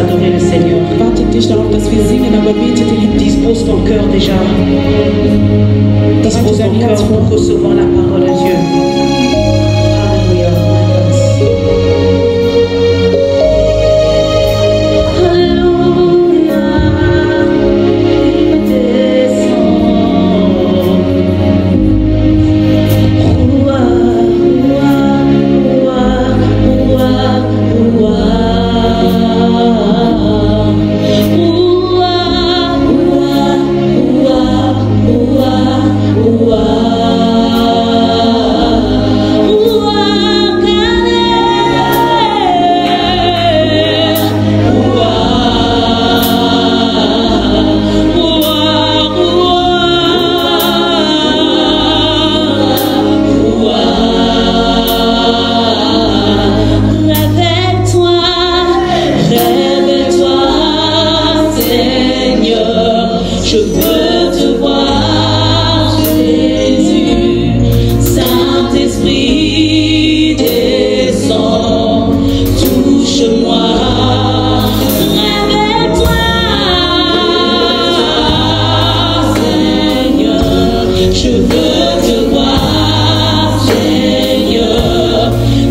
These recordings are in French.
adorer le Seigneur. Wartet nicht darauf, dass wir singen, aber bete den Dispose ton cœur déjà. Dispose ton cœur pour recevoir la parole de Dieu. Alléluia.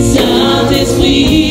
Saint-Esprit,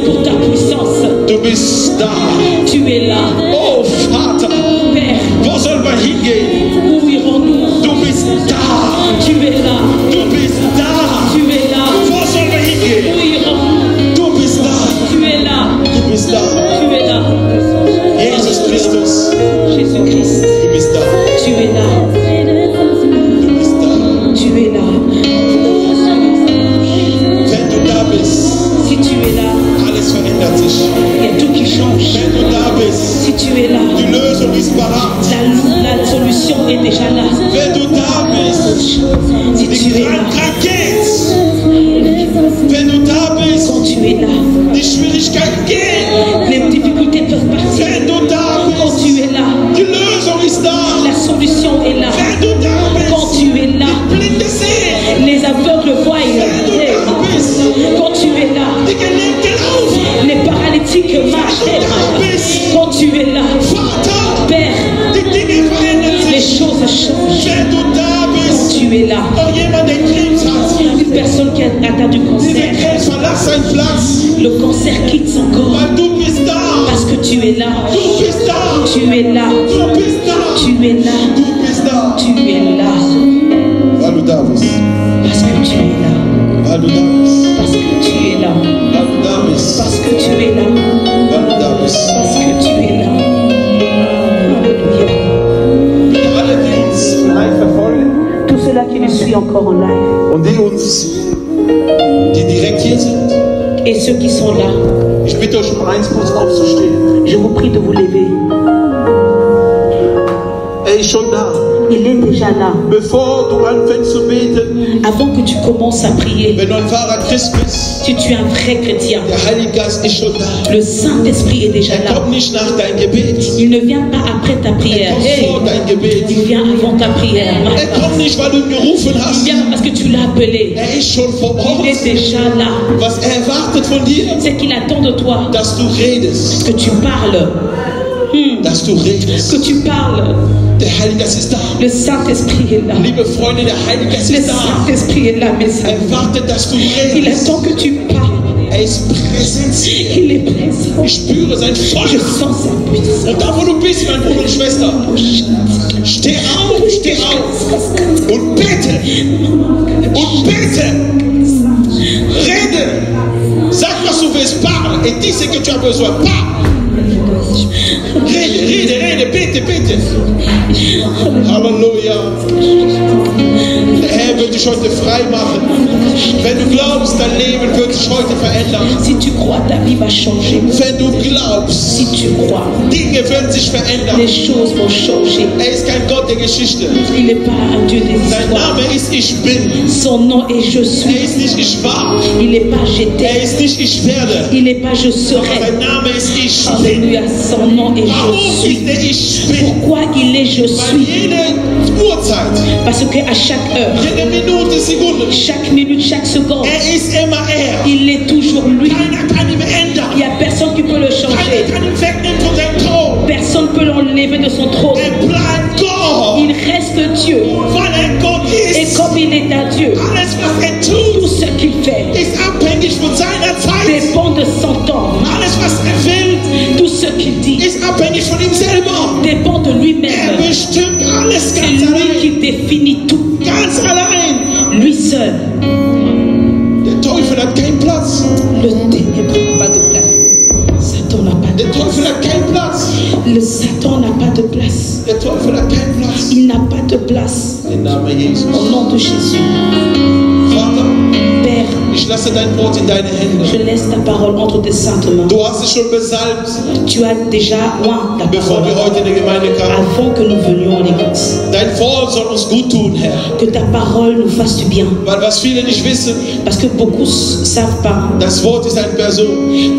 pour ta puissance. Du bist da. Tu es là. Oh Vater, Père, wo sollen wir hingehen? où irons-nous? Du bist da. Tu es là. Du bist da. Tu es là. Wo sollen wir hingehen? Où irons-nous? Du bist da. Tu es là. Du bist da. Tu es là. Jesus Christus, Jésus-Christ, du bist da. tu es là. Du bist da. Tu es là. Wenn du da bist, Si tu es là, alles verändert sich. il y a tout qui change. Wenn du da bist, Si tu es là, die Lösung ist parat. la solution est déjà là. Wenn du da bist, Si die tu es là, Krankheit geht. Wenn du da bist, quand tu es là, die Schwierigkeiten gehen. les difficultés peuvent partir. Wenn du da Quand bist, tu es là, die Lösung ist da. la solution est là. Wenn du da Quand bist, tu es là, Blinde sehen. les aveugles voient. Wenn du da bist, Quand tu es là, die Gelähmten laufen. les paralytiques marchent. Quand tu es là, Vater, Père, die Dinge verändern les sich. choses changent. Wenn du da Quand bist, tu es là, noch jemand, der Krebs hat. une personne qui a atteint du Dieser cancer, Krebs verlass seinen Platz, le cancer quitte son corps weil du bist da. parce que tu es là. Du bist da. Tu es là. Du bist da. Tu es là. Du bist da. Tu es là. Weil du da bist. Parce que tu es là. Weil du da bist. Parce que tu es là. Weil du da bist. Parce que tu es là. Weil du da bist. Parce que tu es là. Alléluia. Bitte alle, die uns live verfolgen Tout cela qui nous suit encore en live und die direkt hier sind, et ceux qui sont là, ich bitte euch um eins kurz aufzustehen. je vous prie de vous lever. Er ist schon da. Il est déjà là. Bevor du anfängst zu beten, Avant que tu commences à prier, wenn du ein wahrer Christ bist, si tu es un vrai chrétien, der Heilige Geist ist schon da. le Saint-Esprit est déjà Er là. kommt nicht nach deinem Gebet. Il ne vient pas après ta Er prière. kommt Hey, vor dein Gebet. il vient avant ta prière. Er kommt nicht, weil du ihn gerufen Il hast. vient parce que tu l'as appelé. Er ist schon vor Ort. Il est déjà là. Was er erwartet von dir, C'est qu'il attend de toi dass du redest. que tu parles. Dass du redest. Que tu parles. Der Heilige Geist ist da. Le Saint-Esprit est là. Liebe Freunde, der Heilige Geist Le ist da. Saint-Esprit est là, mes Er amis. wartet, dass du Il redest. attend que tu parles. Er ist präsent. Il est présent. Ich spüre sein Je Feuer. sens sa puissance. Und da, wo du bist, mein Bruder und Schwester, steh auf und bete. Und bete. Rede. Sag, was du willst. Parle. Et dis ce que tu as besoin. Parle. Rede, bete. Halleluja. Der Herr wird dich heute frei machen. Wenn du glaubst, dein Leben wird sich heute verändern. Si tu crois, ta vie va changer. Wenn du glaubst, Si tu crois, Dinge werden sich verändern. les choses vont changer. Er ist kein Gott der Geschichte. Il n'est pas un Dieu des Sein histoires. Name ist Ich Bin. Son nom est Je Er suis. ist nicht Ich War. Il n'est pas Er J'étais. ist nicht Ich Werde. Il n'est pas Je serai. Sein Name ist Ich Bin. Alléluia. Son nom est Warum Je suis. ist er Ich Bin? Pourquoi il est Je Weil suis? jede Uhrzeit, Parce qu'à chaque heure, jede Minute, Sekunde, chaque minute, chaque seconde, er ist immer er. il est toujours lui. Keiner kann ihn ändern. Il n'y a personne qui peut le Keiner changer. kann ihn wegnehmen von seinem Thron. Personne ne peut l'enlever de son trône. Er bleibt Gott. Il reste Dieu. Weil er Gott Et ist. comme il est un Dieu, Alles, was er tout tut, ce qu'il fait ist abhängig von seiner Zeit. dépend de son temps. Alles, was er will, Tout ce qu'il dit ist abhängig von ihm selber. dépend de Er lui-même. bestimmt alles C'est ganz lui allein. qui définit tout. Ganz allein. Lui seul. Der Teufel hat keinen Platz. Le ténèbre n'a pas de place. Satan n'a pas de Der Teufel hat keinen Platz. Le Satan n'a pas de place. Der Teufel hat keinen Platz. Il n'a pas de place. Im Namen Jesus. Au nom de Jésus. Vater, Père, ich lasse dein Wort in deine je Hände. laisse ta parole entre tes saintes mains. Du hast es schon besalbt, Tu as déjà oint ta bevor wir parole heute in die Gemeinde kamen. avant que nous venions à l'église. Dein Wort soll uns gut tun, Herr. Que ta parole nous fasse du bien. Weil was viele nicht wissen, Parce que beaucoup ne savent pas das Wort ist eine Person.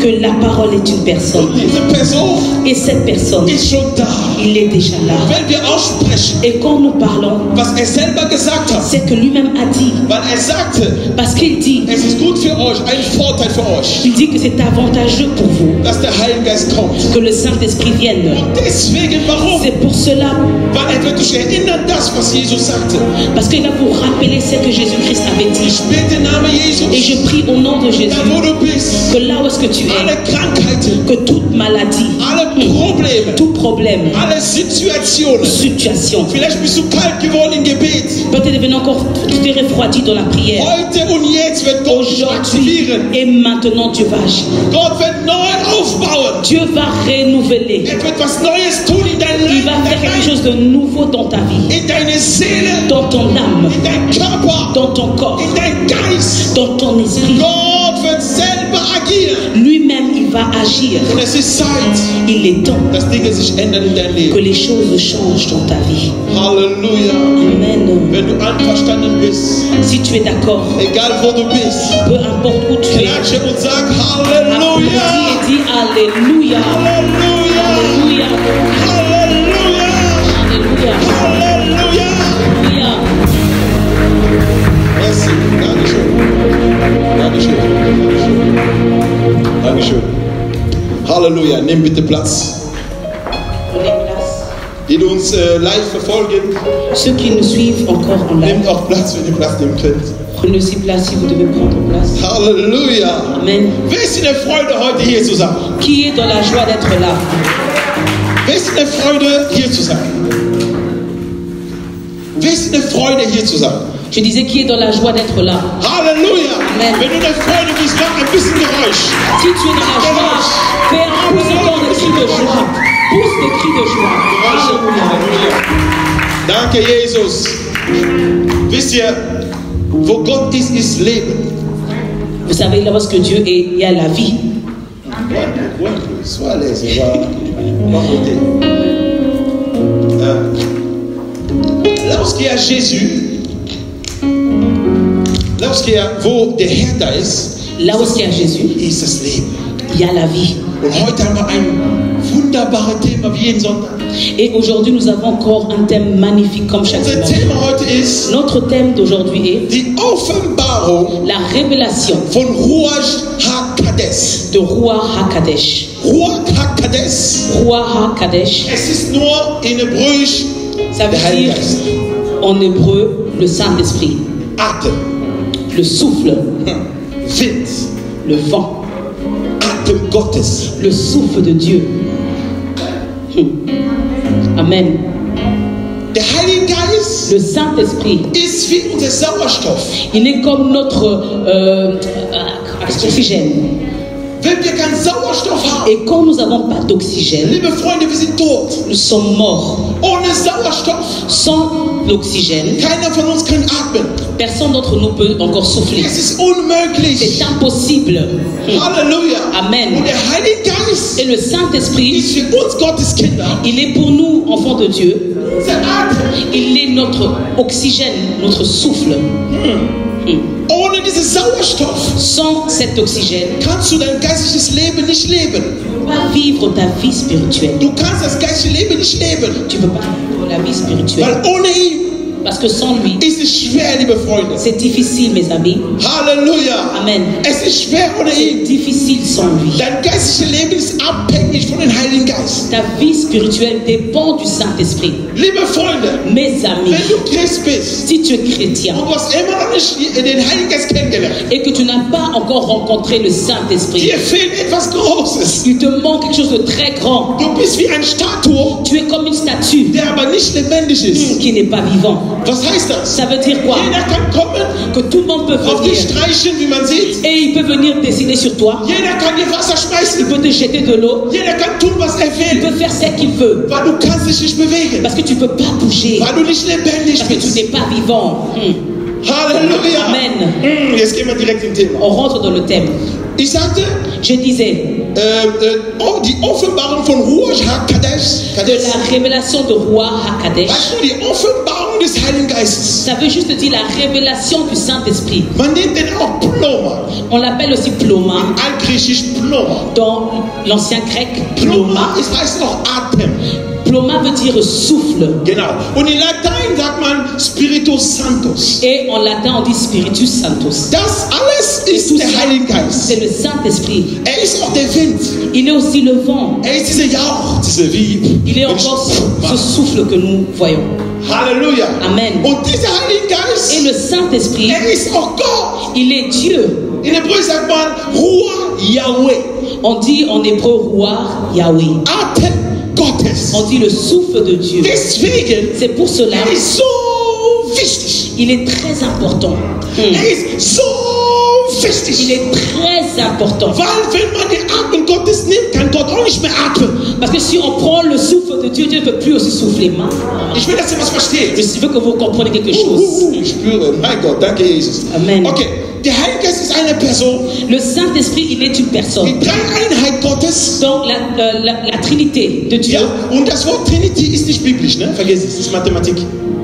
que la parole est une personne. Und diese Person Et cette personne, ist schon da. il est déjà là. Wenn wir aussprechen, Et quand nous parlons, was er selber gesagt hat, c'est que lui-même a dit. weil er sagte, Parce qu'il dit, es ist gut für euch, ein Vorteil für euch, Il dit que c'est avantageux pour vous dass der Heilige Geist kommt. que le Saint-Esprit vienne. Und deswegen, warum? C'est pour cela, Weil er wird dich erinnern, das, was Jesus sagte. parce qu'il va vous rappeler ce que Jésus-Christ avait dit. Ich bete im Namen Et Jesus, je prie au nom de Jésus da wo du bist, que là où est-ce que tu alle es, Krankheiten, que toute maladie, alle Probleme, tout problème, alle Situationen, situation, vielleicht bist du kalt geworden im Gebet. peut-être devenu encore, tu t'es refroidi dans la prière. Heute und jetzt wird Gott dich Aujourd'hui aktivieren. et maintenant, Dieu va agir. Gott wird neu aufbauen. Dieu va renouveler. Er wird was Neues tun in dein Il Leben, va faire quelque chose de nouveau dans ta vie, in deine Seele, dans ton âme, in dein Körper, dans ton corps, in dein Geist. dans ton esprit. Gott wird selber agieren. Lui-même, il va agir. Und es ist Zeit, Il est temps dass Dinge sich ändern in deinem que Leben. les choses changent dans ta vie. Halleluja. Amen. Wenn du einverstanden bist, Si tu es d'accord, egal wo du bist, peu importe où tu es, klatsche und sag applaudis Halleluja. et dis Alléluia. Halleluja. Alléluia. Halleluja. Alléluia. Halleluja. Alléluia. Merci. Dankeschön. Dankeschön. Dankeschön. Dankeschön. Halleluja. Nimm bitte Platz. Prenez place. Die uns live verfolgen, Ceux qui nous suivent encore en live, nehmt auch Platz, wenn ihr Platz nehmen könnt. prenez aussi place si vous devez prendre place. Halleluja. Amen. Wer ist in der Freude, heute hier zu sein? Qui est dans la joie d'être là? Wer ist in der Freude, hier zu sein? Wer ist in der Freude, hier zu sein? Je disais qui est dans la joie d'être là. Halleluja. Amen. Wenn du in der Freude bist, mach ein bisschen Geräusch. Si tu es dans la joie, fais un pouce encore de cris de joie. Pousse des cris de joie. Alléluia. Danke, Jesus. Wisst ihr, wo Gott ist, ist Leben. Vous savez, là où est-ce que Dieu est, il y a la vie. Sois à l'aise, on va voter. Lorsqu'il y a Jésus, lorsqu'il y a, wo der Herr da ist, Là où est-ce qu'il y a Jésus, ist das Leben. il y a la vie. Und heute haben wir ein wunderbares Thema wie jeden Sonntag. Et aujourd'hui, nous avons encore un thème magnifique comme chaque Unser dimanche. Thema heute ist Notre thème d'aujourd'hui est die Offenbarung la révélation von Ruach HaKodesh. de Ruach HaKadesh. Ruach HaKodesh. Ruach HaKadesh, Es ist nur in Hebräisch ça veut der Heilige dire Geist. en hébreu le Saint-Esprit, Atem, le souffle, Wind, le vent, Atem Gottes. le souffle de Dieu. Amen. Der Heilige Geist Le Saint-Esprit, ist wie unser Sauerstoff. il est comme notre oxygène. Wenn wir keinen Sauerstoff haben, Et quand nous n'avons pas d'oxygène, liebe Freunde, wir sind tot. nous sommes morts. Ohne Sauerstoff, Sans l'oxygène, keiner von uns kann atmen. personne d'entre nous peut encore souffler. Es ist unmöglich. C'est impossible. Halleluja. Amen. Und der Heilige Geist Et le Saint-Esprit, ist für uns Gottes Kinder il est pour nous, enfants de Dieu, unser Atem. il est notre oxygène, notre souffle. Ohne diesen Sauerstoff Sans cet oxygène, kannst du dein geistliches Leben nicht leben. tu ne peux pas vivre ta vie spirituelle. Du kannst das geistliche Leben nicht leben. Tu ne peux pas vivre la vie spirituelle. Weil ohne ihn Parce que sans lui, ist es schwer, liebe Freunde. c'est difficile, mes amis. Halleluja. Amen. Es ist schwer ohne C'est ihn. difficile sans lui. Dein geistliches Leben ist abhängig von dem Heiligen Geist. Ta vie spirituelle dépend du Saint-Esprit. Liebe Freunde, Mes amis, wenn du Christ bist si tu es chrétien und du hast immer noch nicht den Heiligen Geist kennengelernt, et que tu n'as pas encore rencontré le Saint-Esprit, dir fehlt etwas Großes. il te manque quelque chose de très grand. Du bist wie eine Statue, Tu es comme une statue der aber nicht lebendig ist. qui n'est pas vivant. Was heißt das? Ça veut dire quoi? Jeder kann kommen, Que tout le monde peut auf dich venir streichen, wie man sieht. et il peut venir dessiner sur toi. Jeder kann dir Wasser Il schmeißen. peut te jeter de l'eau. Jeder kann tun, was er Il will. peut faire ce qu'il veut. Weil du kannst dich nicht bewegen. Parce que tu ne peux pas bouger. Weil du nicht lebendig Parce que tu bist. n'es pas vivant. Halleluja. Amen. Jetzt gehen wir direkt im Thema. On rentre dans le thème. Ich sagte, Je disais die Offenbarung von Ruach HaKodesh. de la révélation de Ruach HaKadesh. Weißt du, die Offenbarung des Heiligen Geistes. Ça veut juste dire la révélation du Saint-Esprit. Man nennt den auch Pneuma. On l'appelle aussi Pneuma. Altgriechisch Pneuma. Dans l'ancien grec, Pneuma, Pneuma. es heißt auch Atem. Pneuma veut dire souffle. Genau. Und in Latein sagt man Spiritus Sanctus. Et en latin, on dit Spiritus Sanctus. Das alles ist der Heilige Geist. C'est le Saint-Esprit. Ist auch der Wind. Il est aussi le vent. Ist dieser Jauch, diese wie. Il est encore ce souffle que nous voyons. Halleluja. Amen. Und dieser Heilige Geist, Et le Saint-Esprit, ist auch Gott. il est Dieu. In Hebräisch sagt man Ruach Yahweh. On dit en hébreu Ruach Yahweh. Atem Gottes. On dit le souffle de Dieu. Deswegen C'est pour cela ist so wichtig. il est très important. Ist so wichtig. Il est très important. Weil wenn man den Atem Gottes nimmt, kann Gott auch nicht mehr atmen. Parce que si on prend le souffle de Dieu, Dieu ne peut plus aussi souffler. Ich will, dass ihr was versteht. Je veux que vous compreniez quelque chose. Ich spüre, mein Gott, danke Jesus. Amen. Okay, der Heilige Geist ist eine Person. Le Saint-Esprit, il est une personne. Die Dreieinheit Gottes. Donc la Trinité de Dieu. Ja, und das Wort Trinity ist nicht biblisch, ne? Vergiss es, das ist Mathematik.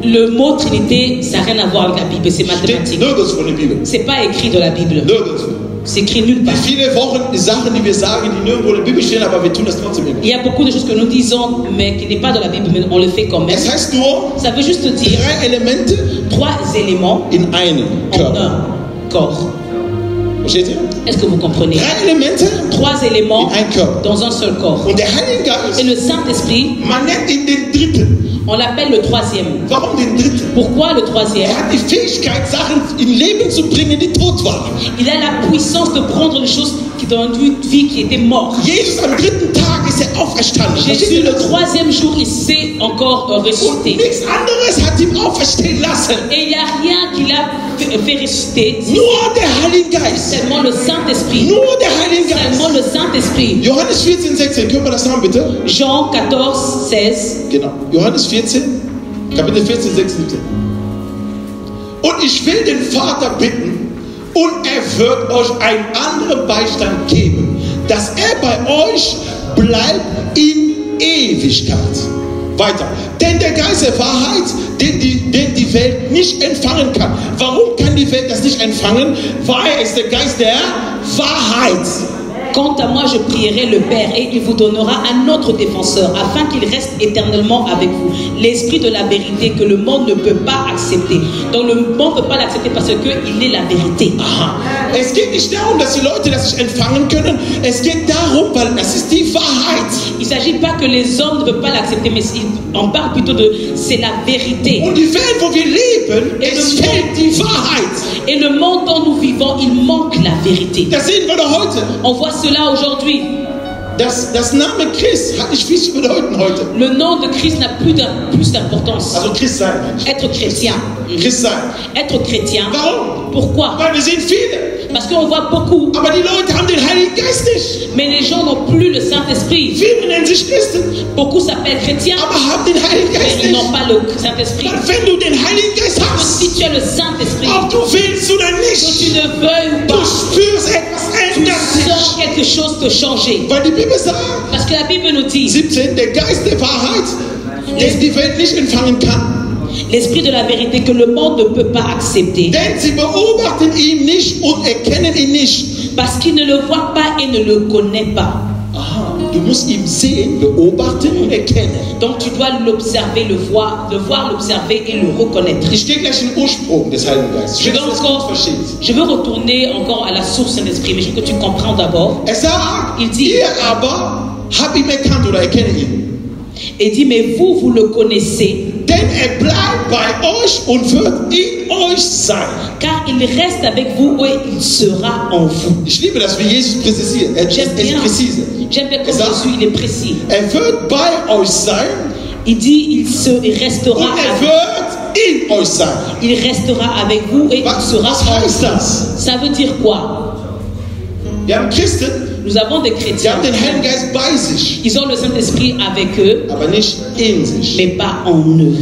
Le mot Trinité, ça n'a rien à voir avec la Bible, c'est mathématique. Nirgendwo in der Bibel. C'est pas écrit dans la Bible. Nirgendwo. C'est écrit nulle part. Viele Sachen, die wir sagen, die nirgendwo in der Bibel stehen, aber wir tun das trotzdem immer. Il y a beaucoup de choses que nous disons, mais qui n'est pas dans la Bible, mais on le fait quand même. Es heißt nur, Ça veut juste dire 3 Elemente 3 éléments in einem en Körper. un corps. Versteht ihr? Est-ce que vous comprenez? 3 Elemente 3 éléments in einem Körper. dans un seul corps. Und der Heilige Geist, Et le Saint-Esprit, man nennt ihn den Dritten. on l'appelle le troisième. Warum den Dritten? Pourquoi le troisième? Er hat die Fähigkeit, Sachen in Leben zu bringen, die tot waren. Il a la puissance de prendre les choses qui dans une vie qui était morte. Jesus am 3. Tag ist er auferstanden. Jésus, le troisième jour, il s'est encore Und ressuscité. nichts anderes hat ihn auferstehen lassen. Et il n'y a rien qui l'a fait ressusciter. Nur der Heilige Geist. Seulement le Saint-Esprit. Nur der Heilige Geist. Seulement le Saint-Esprit. Johannes 14, 16. Können wir das haben, bitte? Jean 14, 16. Genau. Johannes 14, Kapitel 14, 6, 17. Und ich will den Vater bitten, und er wird euch einen anderen Beistand geben, dass er bei euch bleibt in Ewigkeit. Weiter. Denn der Geist der Wahrheit, den die Welt nicht empfangen kann. Warum kann die Welt das nicht empfangen? Weil es der Geist der Wahrheit. Quant à moi, je prierai le Père et il vous donnera un autre défenseur afin qu'il reste éternellement avec vous. L'esprit de la vérité que le monde ne peut pas accepter. Donc le monde ne peut pas l'accepter parce qu'il est la vérité. Aha. Es geht nicht darum, dass die Leute das nicht empfangen können. Es geht darum, weil das ist die Wahrheit. Il ne s'agit pas que les hommes ne peuvent pas l'accepter, mais on parle plutôt de c'est la vérité. Und die Welt, wo wir leben, es fehlt die Wahrheit. Et le monde dont nous vivons, il manque la vérité. Das sehen wir doch heute. On voit cela aujourd'hui. Das Name Christ hat nicht viel zu bedeuten heute. Le nom de Christ n'a plus d'importance. Also Christ sein. Être chrétien. Christ sein. Être chrétien. Warum? Pourquoi? Weil wir sehen viele. Parce qu'on voit beaucoup. Aber die Leute haben den Heiligen Geist nicht. Mais les gens n'ont plus le Saint-Esprit. Viele nennen sich Christen, Beaucoup s'appellent chrétiens, aber haben den Heiligen mais Geist ils nicht. n'ont pas le Saint-Esprit. Weil wenn du den Heiligen Geist hast, Si tu as le Saint-Esprit, ob du willst oder que tu nicht, ne veuilles ou du pas, spürst etwas tu ändert sens sich. quelque chose te changer. Weil die Bibel sagt, Parce que la Bible nous dit, 17, der Geist der Wahrheit, den die Welt nicht empfangen kann, l'esprit de la vérité que le monde ne peut pas accepter. denn sie beobachten ihn nicht und erkennen ihn nicht. Parce qu'il ne le voit pas et ne le connaît pas. Aha, du musst ihn sehen, beobachten und erkennen. Donc tu dois l'observer, le voir, l'observer et le reconnaître. Ich gehe gleich in den Ursprung des Heiligen Geistes. Je veux retourner encore à la source de l'esprit, mais je veux que tu comprends d'abord. Er sagt, Il dit, ihr aber habt ihn erkannt oder erkennt ihn. et dit, mais vous le connaissez, Denn er bleibt bei euch und wird in euch sein. car il reste avec vous et il sera en vous. Ich liebe das, wie Jesus präzisiert. Er ist präzise. J'aime bien comme Jésus, il est précis. Er wird bei euch sein Il dit, il restera, und er wird in euch sein. il restera avec vous et il sera Was en heißt vous. das? Ça veut dire quoi? Wir haben Christen, Nous avons des die chrétiens, haben den Heiligen Geist bei sich, ils ont le Saint-Esprit avec eux, aber nicht in sich. mais pas en eux.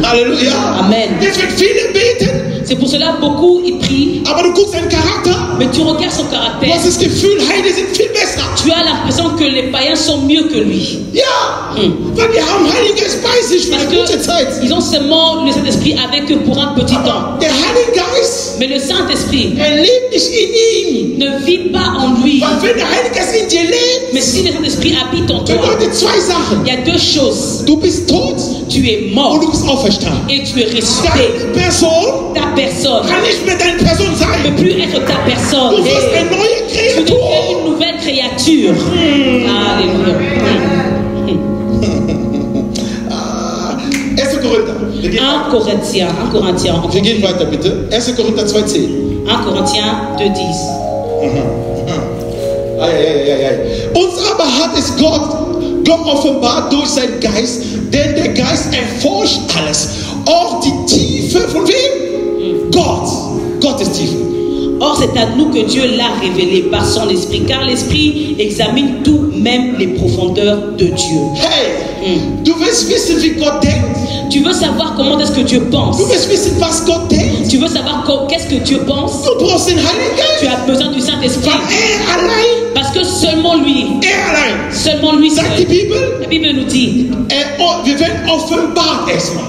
Halleluja. Amen. Deswegen viele beten, C'est pour cela beaucoup ils prient, aber du guckst seinen Charakter, mais tu regardes son du caractère, hast das Gefühl, Heide sind viel besser. tu as l'impression que les païens sont mieux que lui. Ja, weil wir haben Heiligen Geist bei sich für Parce eine gute Zeit. qu'ils ont seulement le Saint-Esprit avec eux pour un petit temps. Der Heilige Geist, Mais le Saint-Esprit er lebt nicht in ihm. ne vit pas en lui. Weil wenn der Heilige Geist in dir lebt, Mais si le Saint-Esprit habite en toi, bedeutet zwei Sachen. il y a deux choses. Du bist tot Tu es und mort du bist auferstanden. et tu es ressuscité. Deine Person Ta personne kann nicht mehr deine Person ne sein. peut plus être ta personne. Du wirst eine neue Tu deviens Kreatur. une nouvelle créature. Alléluia. 1. Korinther. Wir gehen, 1 Corinthiens. wir gehen weiter bitte. 1. Korinther 2,10. 1 Corinthiens 2,10. Uns aber hat es Gott offenbart durch seinen Geist, denn der Geist erforscht alles. Auch die Tiefe von wem? Gott. Gottes Tiefe. Or, c'est à nous que Dieu l'a révélé par son esprit, car l'esprit examine tout, même les profondeurs de Dieu. Hey, du willst wissen, wie Gott denkt? Tu veux savoir comment est-ce que Dieu pense? Du willst wissen, was Gott denkt? Tu veux savoir qu'est-ce que Dieu pense? Du brauchst den Heiligen Tu Geist. as besoin du Saint-Esprit. Weil allein, Parce que seulement lui seul, sagt die Bibel, la Bible nous dit, wir werden offenbart erstmal.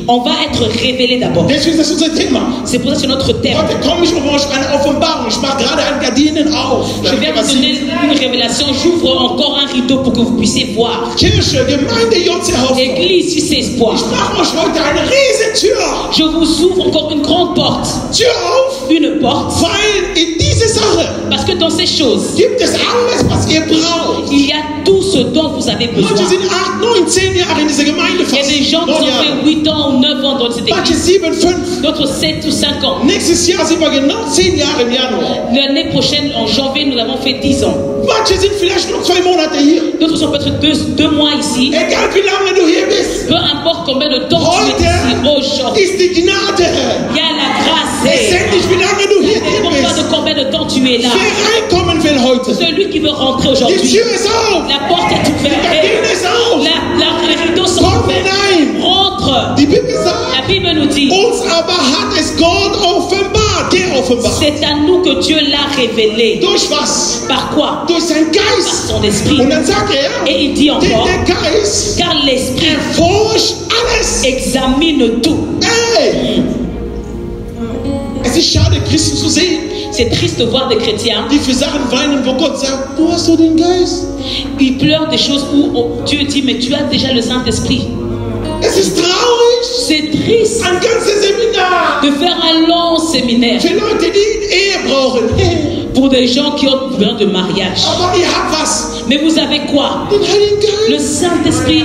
on va être révélé d'abord. Deswegen ist das unser Thema. C'est pour ça que c'est notre thème. Heute komme ich und mache eine Offenbarung. Ich mache gerade ein Gardinen auf. Je vais vous donner une révélation. J'ouvre encore un rideau pour que vous puissiez voir. Kirche, Gemeinde, Jotzehof. Église, c'est espoir. Ich mache euch heute eine riesen Tür. Je vous ouvre encore une grande porte. Tür auf, Une porte. weil in diese Sache Parce que dans ces choses, gibt es alles, was ihr braucht. il y a tout ce dont vous avez besoin. Manche sind 8, 9, 10 Jahre in dieser Gemeinde Il y a des gens qui ont 9 Jahre. fait 8 ans ou 9 ans dans cette Manche église. 7, 5. D'autres 7 ou 5 ans. Nächstes Jahr sind wir genau 10 Jahre im Januar. L'année prochaine, en janvier, nous avons fait 10 ans. Manche sind vielleicht noch 2 Monate hier. D'autres sont peut-être 2 mois ici. Egal wie lange du hier bist. Peu importe combien de temps tu es ici aujourd'hui. Heute ist die Gnade. Il y a la grâce. Letztendlich, wie lange du hier Ça dépend drin pas bist. de combien de temps tu es là. Wer reinkommen will heute. Celui qui veut rentrer Die aujourd'hui, Tür ist auf. la porte est Die ouverte. Gardine ist auf. Les rideaux sont Komm ouverts. hinein. Rentre. Die Bibel sagt, La Bible nous dit, uns aber hat es Gott offenbart. Der offenbart. c'est à nous que Dieu l'a révélé. Durch was? Par quoi? Durch seinen Par Geist. son esprit. Und dann sagt er, Et il dit denn encore, der Geist car l'esprit erforscht alles. examine tout. Hey! Es ist schade, Christen zu sehen, C'est triste de voir des chrétiens, die für Sachen weinen, wo Gott sagt, du hast doch den Geist. ils pleurent des choses où Dieu dit, mais tu as déjà le Saint-Esprit. Es ist traurig. C'est triste Ein ganzes Seminar de faire un long séminaire für Leute, die Ehe brauchen. pour des gens qui ont besoin de mariage. Aber ihr habt was? Mais vous avez quoi? Den Heiligen Le Geist. Saint-Esprit.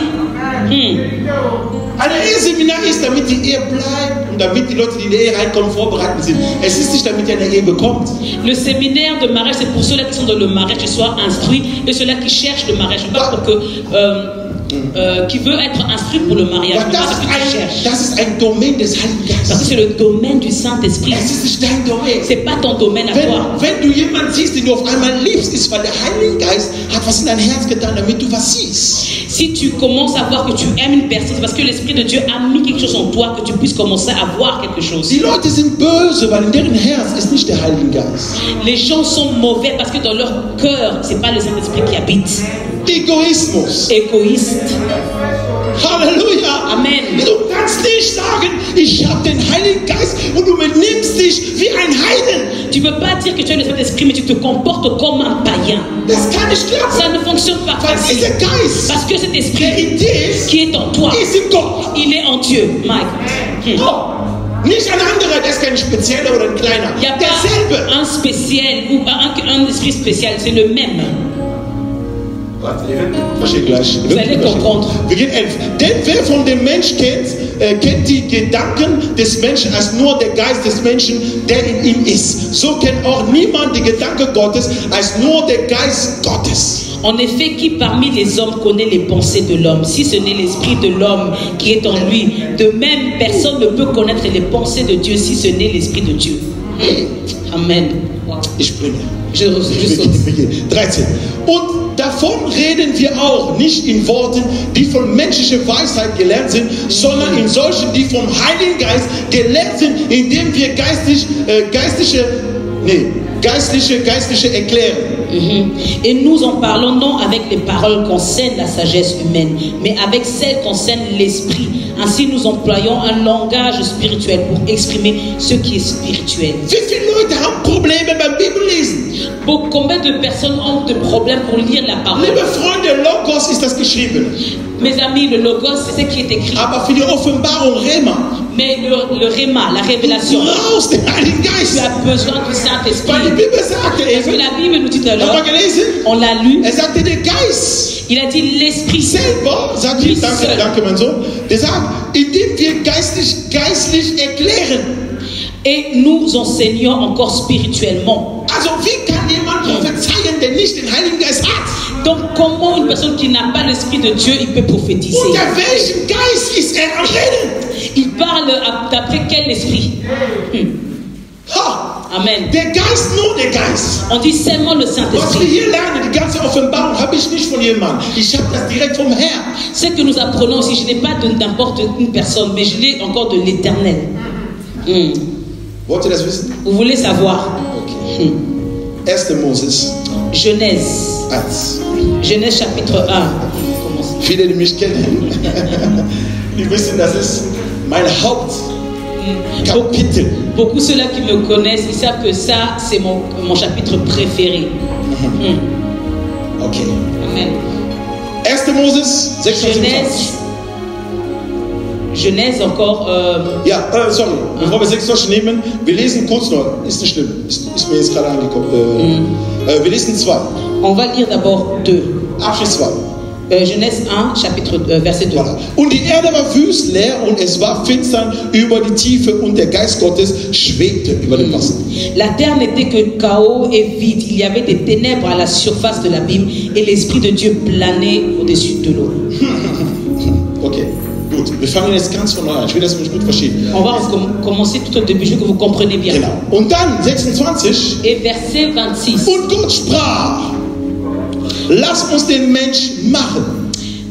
Ein Eheseminar ist, damit die Ehe bleibt und damit die Leute, die in die Ehe reinkommen, vorbereitet sind. Es ist nicht, damit ihr eine Ehe bekommt. Le séminaire de mariage, c'est pour ceux-là qui sont dans le mariage, qui soient instruits, et ceux-là qui cherchent le mariage. Pas pour que qui veut être instruit pour le mariage, Aber mais pas parce que tu cherches. das ist ein Domain des Heiligen Parce que Geistes. c'est le domaine du Saint-Esprit. Es ist nicht dein Domain. C'est pas ton domaine à toi. Wenn du jemanden siehst, den du auf einmal liebst, ist, weil der Heilige Geist hat was in dein Herz getan, damit du was siehst. Si tu commences à voir que tu aimes une personne, c'est parce que l'Esprit de Dieu a mis quelque chose en toi, que tu puisses commencer à voir quelque chose. Die Leute sind böse, weil in deren Herz ist nicht der Heilige Geist. Les gens sont mauvais parce que dans leur cœur, c'est pas le Saint-Esprit qui habite. Egoismus. Égoïste. Halleluja. Amen. Du kannst nicht sagen, ich habe den Heiligen Geist und du benimmst dich wie ein Heiden. Tu ne peux pas dire que tu as le Saint-Esprit, mais tu te comportes comme un païen. Das kann nicht klappen. Ça ne fonctionne pas Weil ainsi. dieser Geist, Parce que cet der esprit in dir ist, qui est en toi, ist in Gott. il est en Dieu. Mike. Oh, nicht ein anderer, der ist kein spezieller oder ein kleiner. Il n'y a pas Derselbe. un spécial ou un esprit spécial, c'est le même. Verstehe gleich. Vous allez comprendre. Wir gehen 11. Denn wer von dem Mensch kennt die Gedanken des Menschen als nur der Geist des Menschen, der in ihm ist. So kennt auch niemand die Gedanken Gottes als nur der Geist Gottes. En effet, qui parmi les hommes connaît les pensées de l'homme, si ce n'est l'esprit de l'homme qui est en lui? De même, personne ne peut connaître les pensées de Dieu si ce n'est l'esprit de Dieu. Amen. Ich springe. Je Wir saute. gehen. 13. Und davon reden wir auch nicht in Worten, die von menschlicher Weisheit gelernt sind, sondern in solchen, die vom Heiligen Geist gelernt sind, indem wir geistliche erklären. Et nous en parlons non avec les paroles concernent la sagesse humaine, mais avec celles concernent l'esprit. Ainsi, nous employons un langage spirituel pour exprimer ce qui est spirituel. Wie viele Leute haben Probleme beim Bibellesen? Combien de personnes ont des problèmes pour lire la parole? Liebe Freunde, Logos ist das geschrieben. Mes amis, le Logos, c'est ce qui est écrit. Aber für die Offenbarung, Rema, Mais le Réma, la révélation, du brauchst den Heiligen tu Geist. as besoin du Weil die Saint-Esprit. Bibel sagte Parce que eben, la Bible nous dit tout à haben wir l'heure, gelesen, on l'a lu, sagte, der Geist il a dit l'Esprit. selber, sagt Lui hier, danke, seul. danke, mein Sohn, der sagt, indem wir geistlich erklären. Et nous enseignons encore spirituellement. Also wie kann jemand prophezeien, der nicht den Heiligen Geist hat? Donc comment une personne qui n'a pas l'Esprit de Dieu, il peut prophétiser? Unter welchem Geist ist am Reden? Il parle d'après quel esprit? Ha! Amen. Der Geist, nur der Geist. On dit seulement le Was wir Saint-Esprit. hier lernen, die ganze Offenbarung, habe ich nicht von jemandem. Ich habe das direkt vom Herrn. Ce que nous apprenons aussi, je n'ai pas de n'importe une personne, mais je l'ai encore de l'Éternel. Wollt ihr das wissen? Vous voulez savoir? Okay. 1. Moses Genèse. 1. Genèse chapitre 1. Viele, die mich kennen, die wissen, das ist mein Hauptkapitel. Beaucoup ceux-là qui me connaissent, ils savent que ça, c'est mon chapitre préféré. Okay. Amen. 1. Moses 26. Genèse encore. Sorry. Bevor wir 26 nehmen, wir lesen kurz noch. Ist nicht schlimm. Ist mir jetzt gerade angekommen. Wir lesen 2. On va lire d'abord 2. Abschnitt 2. Genèse 1, chapitre, verset 2. Voilà. Und die Erde war wüst, leer und es war finster über die Tiefe und der Geist Gottes schwebte über dem Wasser. La terre n'était que chaos et vide. Il y avait des ténèbres à la surface de l'abîme et l'Esprit de Dieu planait au-dessus de l'eau. Okay, gut. Wir fangen jetzt ganz von neu an. Ich will das nicht gut verstehen. On va commencer tout au début, je veux que vous compreniez bien. Genau. Und dann 26. Et verset 26. Und Gott sprach, lass uns den Mensch machen.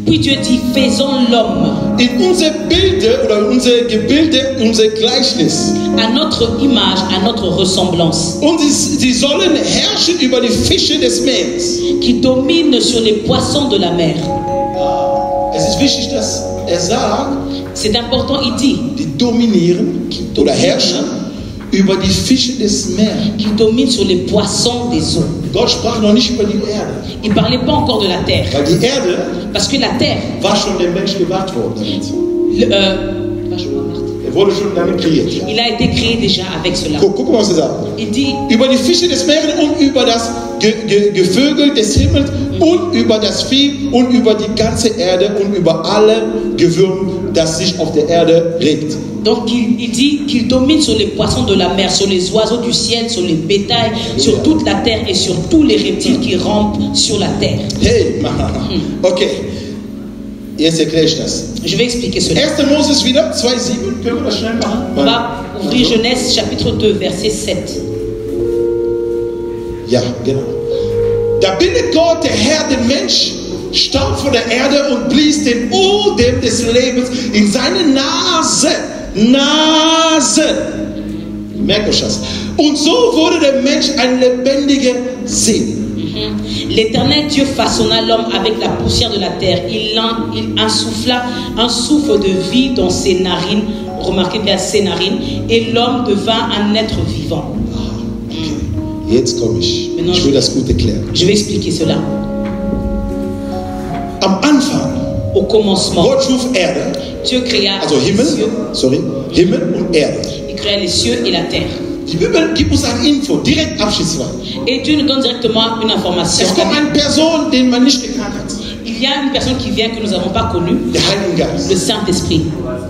Puis Dieu dit, faisons l'homme In unser Bilde oder in unser Gebilde, unser Gleichnis. à notre image, à notre ressemblance, Und sie sollen herrschen über die Fische des Meeres. qui domine sur les poissons de la mer. Es ist wichtig, dass sagt, C'est important, il dit, die dominieren oder herrschen über die Fische des Meeres. qui domine sur les poissons des eaux. Gott sprach noch nicht über die Erde, Il ne parlait pas encore de la terre, weil die Erde parce que la terre, war schon dem Mensch gemacht worden damit. Er wurde schon damit kreiert. Ja. il a été créé déjà avec cela. Guck mal, was er sagt. Il dit, Über die Fische des Meeres und über das Gevögel des Himmels und über das Vieh und über die ganze Erde und über alle Gewürm, das sich auf der Erde regt. donc il dit qu'il domine sur les poissons de la mer, sur les oiseaux du ciel, sur les bétails, sur toute la terre et sur tous les reptiles qui rampent sur la terre. Hey, okay. Jetzt erkläre ich das. Je vais expliquer cela. 1. Moses wieder, 2,7. Können wir das schnell machen? On va ouvrir Genèse chapitre 2, verset 7. Ja, genau. Da bindet Gott, der Herr, den Mensch, Staub von der Erde und blies den Odem des Lebens in seine Nase. Merkt euch das. Und so wurde der Mensch ein lebendiger Seele. L'Éternel Dieu façonna l'homme avec la poussière de la terre. Il insuffla un souffle de vie dans ses narines. Remarquez bien ses narines. Et l'homme devint un être vivant. Okay. Jetzt komme ich. Ich will das gut erklären. Je vais expliquer cela. Am Anfang, Au commencement, Gott schuf Erde, Dieu créa also les Himmel, cieux. Himmel und Erde. Il créa les cieux et la terre. Die Bibel gibt uns eine Info, direkt abschließend. Et Dieu nous donne directement une information. Es kommt eine Person, den man nicht gekannt hat. Il y a une personne qui vient que nous n'avons pas connue, Der Heilige Geist. le Saint-Esprit.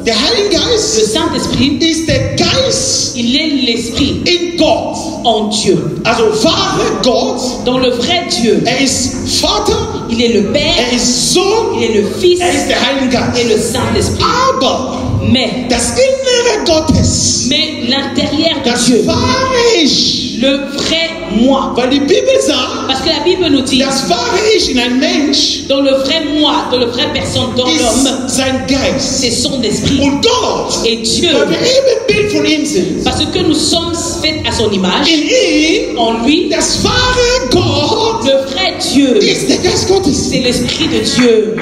Der Heilige Le Geist Saint-Esprit, ist der Geist il est l'Esprit in Gott. en Dieu. Also wahre Gott, Dans le vrai Dieu, ist Vater, il est le Père, ist Sohn, il est le Fils ist der Heilige et Geist. le Saint-Esprit. Aber Mais das Innere Gottes, l'intérieur de das Dieu, wahre Ich, le vrai moi, weil die Bibel sagt, parce que la Bible nous dit, das wahre Ich in einem Mensch dans le vrai moi, dans le vrai personne, dans l'homme, ist sein Geist. c'est son esprit. Und Gott, Et Dieu, weil wir eben ein Bild von ihm sind, parce que nous sommes faits à son image, in ihm, en lui, das wahre Gott le vrai Dieu, ist der Geist Gottes. c'est l'esprit de Dieu.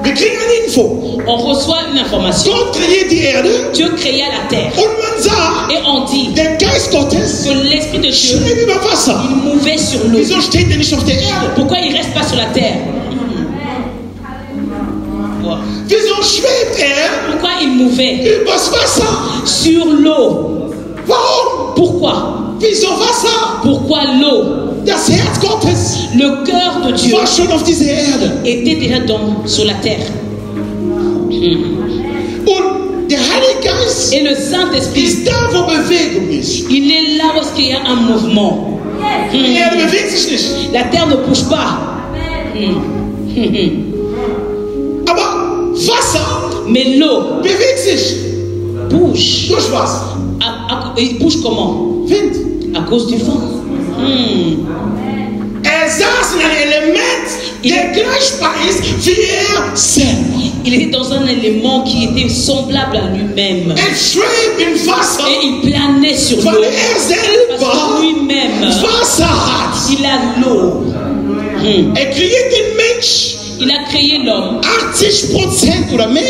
Wir kriegen eine Info. On reçoit une information. Gott kreiert die Erde Dieu créa la terre. und man sah, Et on dit der Geist Gottes que l'Esprit de Dieu, schwebt über Wasser. il mouvait sur l'eau. Wieso steht er nicht auf der Erde? Pourquoi il ne reste pas sur la terre? Wieso schwebt er Pourquoi il mouvait übers Wasser? sur l'eau? Warum? Pourquoi? Wieso Wasser? Pourquoi l'eau? Das Herz Gottes Le cœur de Dieu war schon auf dieser Erde. était déjà sur la terre. Und der Heilige Geist Et le Saint-Esprit, ist da, wo Bewegung ist. il est là où il y a un mouvement. Die Erde bewegt sich nicht. La terre ne bouge pas. Aber Wasser Mais l'eau bewegt sich. bouge. Durch was? Il bouge comment? Wind. À cause du vent. Er saß in einem Element, der gleichbar ist wie er selber. Il était dans un élément qui était semblable à lui-même. Er schwebt im Wasser, Et il planait sur l'eau. weil er Parce selber que lui-même, Wasser hat. il a l'eau. Er kreiert den Mensch Il a créé l'homme. 80% oder mehr.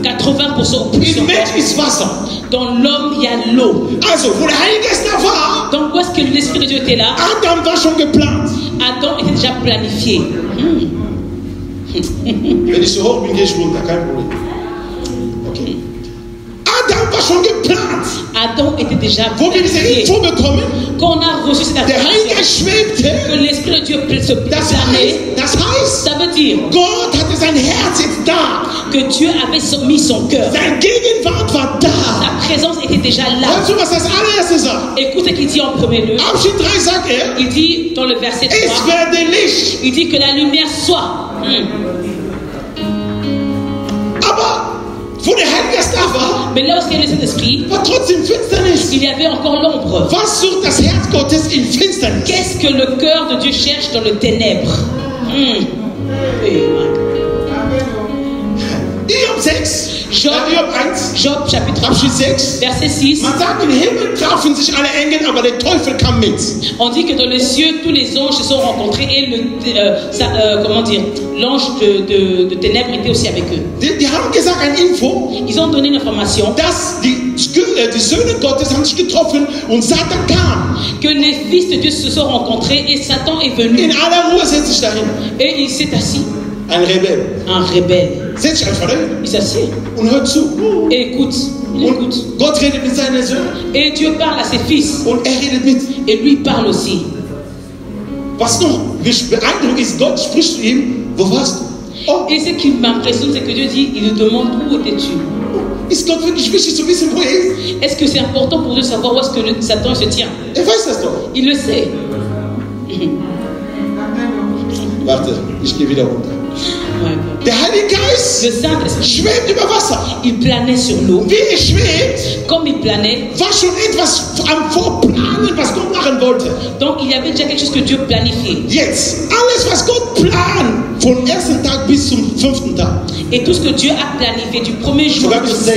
80% ou plus Im Mensch encore. ist Wasser. Dans l'homme, il y a l'eau. Also, wo der Heilige Geist da war, Donc, où est-ce que l'Esprit de Dieu était là? Adam war schon geplant. Adam était déjà planifié. Wenn ich so hoch bin, gehe ich runter, kein Problem. Okay. Adam war schon geplant. Adam était déjà Wo wir diese planifié. Info bekommen, Quand on a reçu cette der Heilige information, Geist schwebte. que l'Esprit de Dieu se Das planait, heißt, ça veut dire Gott hatte sein Herz jetzt da. que Dieu avait mis son cœur. Seine Gegenwart war da. Sa présence était déjà là. Hörst du, was das allererste sagt? Écoute ce qu'il dit en premier lieu. Abschnitt 3 sagt er, Il dit dans le verset 3, es werde Licht. il dit que la lumière soit. Aber wo der Heilige Geist da war, Mais là où il y a le Saint-Esprit, war trotzdem Finsternis. il y avait encore l'ombre. Was sucht das Herz Gottes in Finsternis? Qu'est-ce que le cœur de Dieu cherche dans le ténèbre? Oui. Hiob 6, Job, Hiob 1, Job chapitre Abschnitt 6. verset 6. Man sagt, im Himmel trafen sich alle Engel, aber der Teufel kam mit. On dit que dans les cieux, tous les anges se sont rencontrés et l'ange de ténèbres était aussi avec eux. Die haben gesagt, eine Info, Ils ont donné une information dass die Söhne Gottes haben sich getroffen und Satan kam. que les fils de Dieu se sont rencontrés et Satan est venu In aller Ruhe setzt sich dahin. et il s'est assis. Ein Rebell. Un rebelle. Setzt sich einfach dahin Il s'assied und hört zu. et écoute. Il écoute. Und Gott redet mit seinen Söhnen Et Dieu parle à ses fils und er redet mit. et lui parle aussi. Was noch beeindruckend ist, Gott spricht zu ihm, wo warst du? Oh, Et ce qui m'impressionne, c'est que Dieu dit, il lui demande où étais-tu? ist Gott wirklich wichtig zu wissen, wo er ist? Est-ce que c'est important pour Dieu de savoir où est-ce que Satan se tient? Er weiß das doch. Il le sait. Warte, ich gehe wieder runter. Der Heilige Geist Le Saint-Esprit, schwebt über Wasser. il planait sur l'eau. Wie er schwebt, Comme il planait, war schon etwas am Vorplanen, was Gott machen wollte. donc il y avait déjà quelque chose que Dieu planifiait. Jetzt, alles, was Gott plant, vom ersten Tag bis zum 5. Tag, Et tout ce que Dieu a planifié du premier jour Sogar au bis zum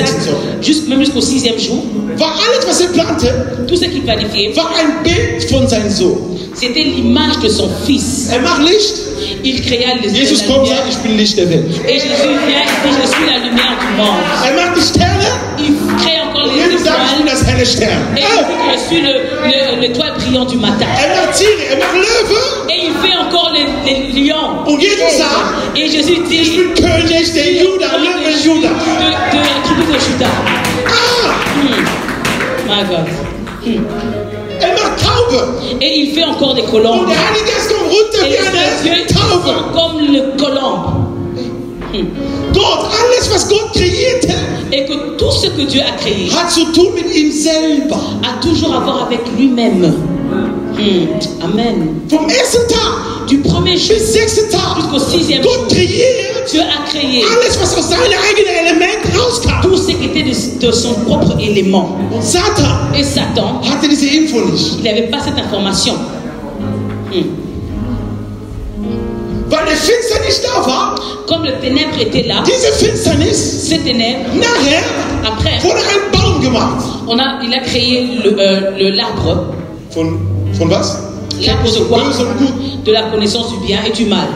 6. Jour. même jusqu'au 6e jour, war alles, was er plante, tout ce qu'il planifiait, war ein Bild von seinem Sohn. c'était l'image de son fils. Er macht Licht. Il créa les Jesus la kommt und lumière. sagt, ich bin Licht der Welt. Et Jésus vient et dit, je suis la lumière du monde. Er macht die Sterne Il crée encore und les Jesus sagt, ich bin étoiles. das helle Stern. Et il dit que je suis l'étoile brillant du matin. Er macht Tiere, er macht Löwe. Et il fait encore les lions. Und Jesus sagt, Et Jésus dit, ich bin König der Juda, Löwe Juda. de la tribu de Juda. Ah, My God. er macht Taube. Et il fait encore des Und colombes. der Heilige Geist kommt runter Et wie les eine yeux Taube. sont comme le colombe. Gott, alles, was Gott kreierte, Et que tout ce que Dieu a créé hat zu tun mit ihm selber. a toujours à voir avec lui-même. Amen. Vom ersten Tag Du premier jour bis 6. Tag. jusqu'au 6e jour, Gott kreiert Dieu a créé alles, was aus seinem eigenen Element rauskam. tout ce qui était de son propre élément. Und Satan Et Satan, hatte diese Info nicht. il n'avait pas cette information. Weil der Finsternis da war, Comme le ténèbre était là, diese Finsternis, ce ténèbre, nachher après, wurde ein Baum gemacht. il a créé l'arbre. Von was? L'arbre de quoi? Böse und gut. De la connaissance du bien et du mal.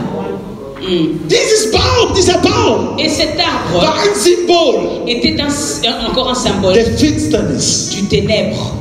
Dieser Baum Et cet arbre war ein Symbol était encore un symbole der Finsternis. du ténèbre.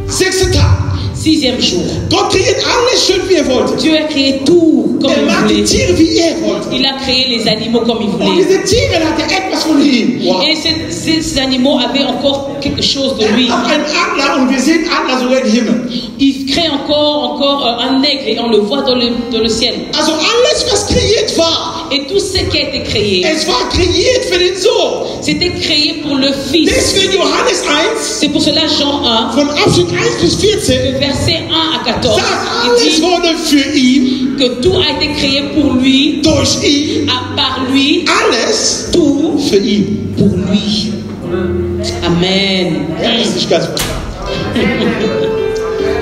Sechster Tag. 6e jour. Gott kreiert alles schön, wie er wollte. Dieu a créé tout comme Er il macht die voulait. Tiere, wie er wollte. Il a créé les animaux comme il Und voulait. diese Tiere hatten etwas von ihm. Wow. Et ces animaux avaient encore quelque chose de lui. Er hat einen Adler und wir sehen Adler sogar im Himmel. Il crée encore un aigle et on le voit dans le ciel. Also alles, was kreiert war, Et tout ce qui a été créé, es war kreiert für den Sohn. c'était créé pour le Fils. Deswegen Johannes 1, C'est pour cela Jean 1, von Abschnitt 1 bis 14, le verset 1 à 14, sagt, il alles dit wurde für ihn, que tout a été créé pour lui, durch ihn, par lui, alles tout für ihn. pour lui. Amen. Ja, das ist nicht ganz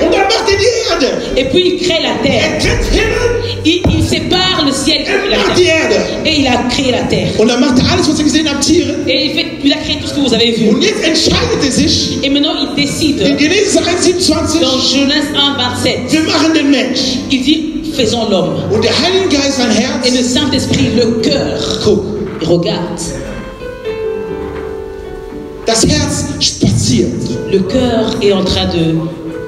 Und dann macht er die Erde. Et puis il crée la terre. Er trennt Himmel, Il sépare le ciel er de la macht die terre. Erde. Et il a créé la terre. Und dann macht er alles, was ihr gesehen habt, Tiere. Et il a créé tout ce que vous avez vu. Und jetzt entscheidet er sich, Et maintenant il décide, in Genesis 1,27, dans Genèse 1, 27, wir machen den Mensch. il dit, faisons l'homme. Und der Heilige Geist, sein Et le Herz, Saint-Esprit, le cœur, guck, il regarde. das Herz spaziert. Le cœur est en train de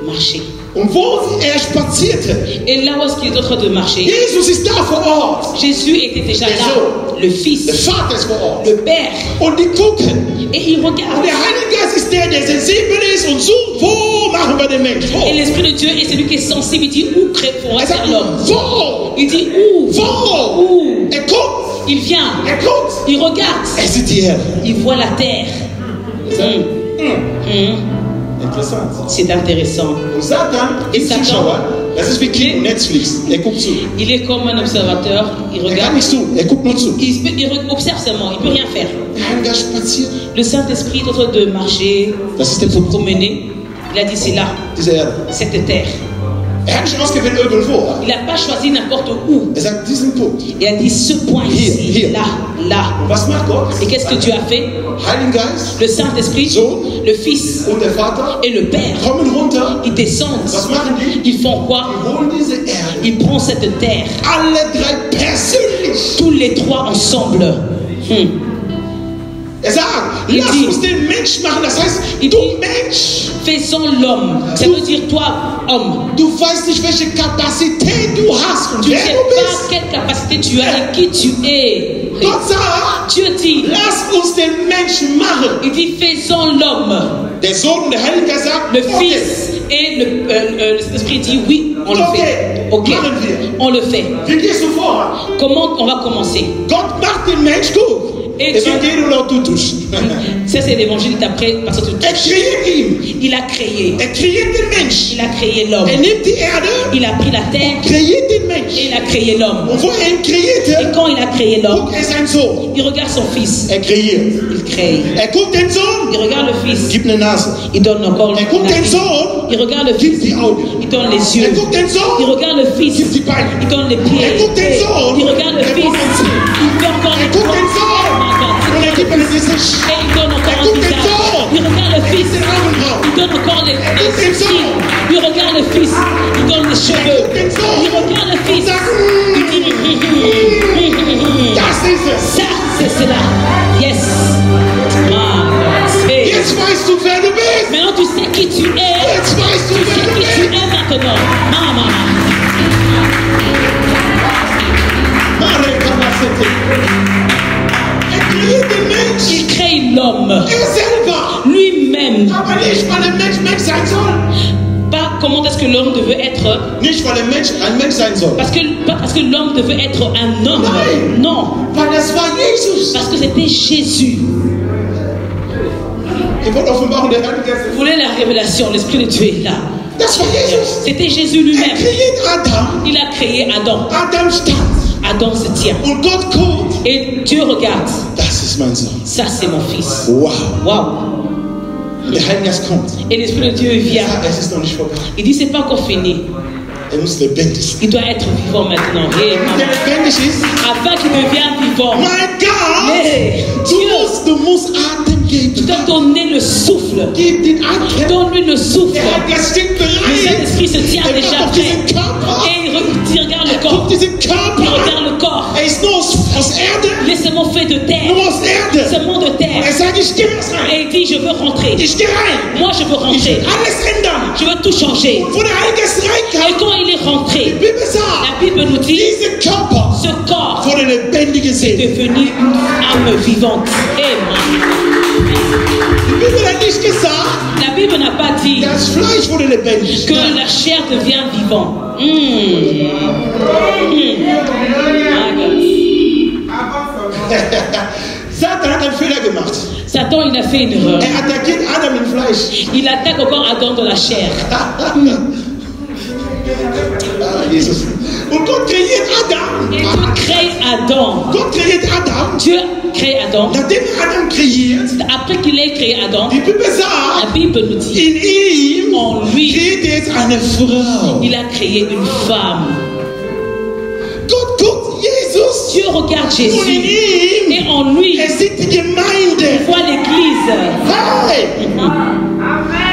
marcher. Und wo er spazierte, Et là où est-ce qu'il est en train de marcher, Jesus ist da vor Ort. Jésus était déjà là, le Der Fils, Vater ist vor Ort. le Père. Und die gucken. Et il Und regarde. der Heilige Geist ist der sensibel ist und sucht, wo machen wir den Mensch? Wo? Et l'Esprit de Dieu est celui qui est sensible. Il dit, où on va Er faire sagt, l'homme? wo? Il dit, où? Wo? Où? Er guckt. Il vient, Er guckt. il regarde, Er sieht die Erde. il voit la terre. Interessant. C'est intéressant. Und Satan ist Satan. Zuschauer. Das ist wie Kind Netflix. Er guckt zu. Il est comme un observateur, il Er kann regarde, nicht zu. Er guckt nur zu. il observe seulement, il ne peut rien faire. Der Heilige Geist spaziert. Le Saint-Esprit est en train de marcher, Das ist der de se Punkt. promener. Il a dit, c'est là, Diese Erde. cette terre. Er hat nicht ausgewählt irgendwo. Il n'a pas choisi n'importe où. Er sagt, diesen Punkt. Il a dit, ce point ici, Hier. là, là. Und was macht Gott? Et qu'est-ce que Dieu a fait? Heiligen Geist Le Saint-Esprit, So. le Fils und der Vater et le Père, kommen runter. ils descendent. Was machen die? Ils font quoi? Die holen diese Erde. Ils prennent cette terre, Alle drei persönlich. tous les trois ensemble. Er sagt, Il lass dit- uns den Mensch machen. Das heißt, Il du dit- Mensch, Faisons l'homme. Ça veut dire toi, homme. du weißt nicht, welche Kapazität du hast und Tu ne wer sais du pas bist. quelle capacité tu as et qui tu es. Gott sagt, Dieu dit, lass uns den Menschen machen. il dit faisons l'homme. Der Sohn und der Heilige Geist sagt, Le okay, Fils et l'Esprit dit oui, on le fait. Ok, machen wir. on le fait. Wie gehst du vor? Comment on va commencer? Gott macht den Mensch gut. Et Dieu- Evangelium laut Tutusch. Ça c'est l'évangile d'après parce que Er kreiert ihn. il a créé. Er kreiert den Mensch. Il a créé l'homme. Er nimmt die Erde, Il a pris la terre kreiert den et Mensch. il a créé l'homme. Und wo er ihn Et kreierte, quand il a créé l'homme, guckt er seinen Sohn. il regarde son fils. Er kreiert. Il crée. Er guckt den Sohn, Il regarde le fils. gibt eine Nase. Il donne encore Er guckt la den vie. Sohn, Il regarde le gibt fils. die Augen. Il donne les Er yeux. guckt den Il Sohn, regarde le fils. gibt die Beine. Il donne les pieds. Er guckt den Sohn, Il regarde le er fils. guckt den Sohn. Il fait encore Er les guckt doigts. den Sohn und er gibt eine Gesicht. Et il donne encore Er un guckt den visage. Sohn. Il regarde le fils. Den Augenbrauen. Il donne encore les guckt den cils. Sohn. Il regarde le fils. Il donne les cheveux. guckt den Sohn. Il regarde le fils. Sagt, Il dit das ist es. ça, c'est cela. Yes. Hey. Jetzt weißt du, wer du bist. Maintenant tu sais qui tu es. Jetzt weißt du, Tu sais wer du qui tu bist. es maintenant. Maman. Mare Kapazität. Er kreiert den Mensch. Il crée l'homme. Er selber. Lui-même. Aber nicht, weil der Mensch Mensch sein soll. Pas comment est-ce que l'homme devait être. Nicht, weil der Mensch ein Mensch sein soll. Pas parce que l'homme devait être un homme. Nein. Non. Weil das war Jesus. Parce que c'était Jésus. Ihr wollt Offenbarung der Heilige Geist. Vous voulez la révélation, l'Esprit de Dieu est là. Das war Jesus. C'était Jésus Er lui-même. kreiert Adam. Il a créé Adam. Adam stand. Adam se tient. Und Gott guckt. Et Dieu regarde. Das ist mein Sohn. Ça, c'est mon fils. Wow. Waouh. Der Heilige Geist kommt. Et l'Esprit de Dieu vient. Ja, es ist noch nicht vorbei. Il dit, c'est pas encore fini. Er muss lebendig sein. Il doit être vivant maintenant. Hey, Der maman. lebendig ist. Afin qu'il devienne vivant. Mein Gott. Hey, Dieu, Du musst Atem tu geben. dois donner le souffle. Gib den Atem. Donne-lui le souffle. Der Heilige Geist steht Le bereit. Saint-Esprit se tient Er déjà wird auf prêt. diesen Körper. Et ich gehe jetzt rein. Et il dit, je veux rentrer. Ich gehe rein. Moi, je veux Ich will rentrer. alles ändern. Je veux tout changer. Wo der Heilige Geist Et reinkam, quand il est die rentré, Bibel sagt, la Bible nous dit, dieser Körper ce corps wurde lebendig est gesehen. devenu une âme vivante. Amen. Die Bibel hat nicht gesagt, La Bible n'a pas dit das Fleisch wurde lebendig. que la chair devient vivant. Satan hat einen Fehler gemacht. Satan, il a fait une erreur. Er attackiert Adam im Fleisch. Il attaque encore Adam de la chair. Ah, Jesus. Und Gott kreiert Adam. Et Dieu crée Adam. Gott kreiert Adam. Dieu crée Adam. Nachdem Adam kreiert, Après qu'il ait créé Adam, die Bibel la sagt, Bible nous dit, in ihm en lui, kreiert er jetzt eine Frau. il a créé une femme. Gott guckt Jesus Dieu regarde und in Jésus. ihm Et en lui, er sieht die Gemeinde. il voit l'Église. Hey!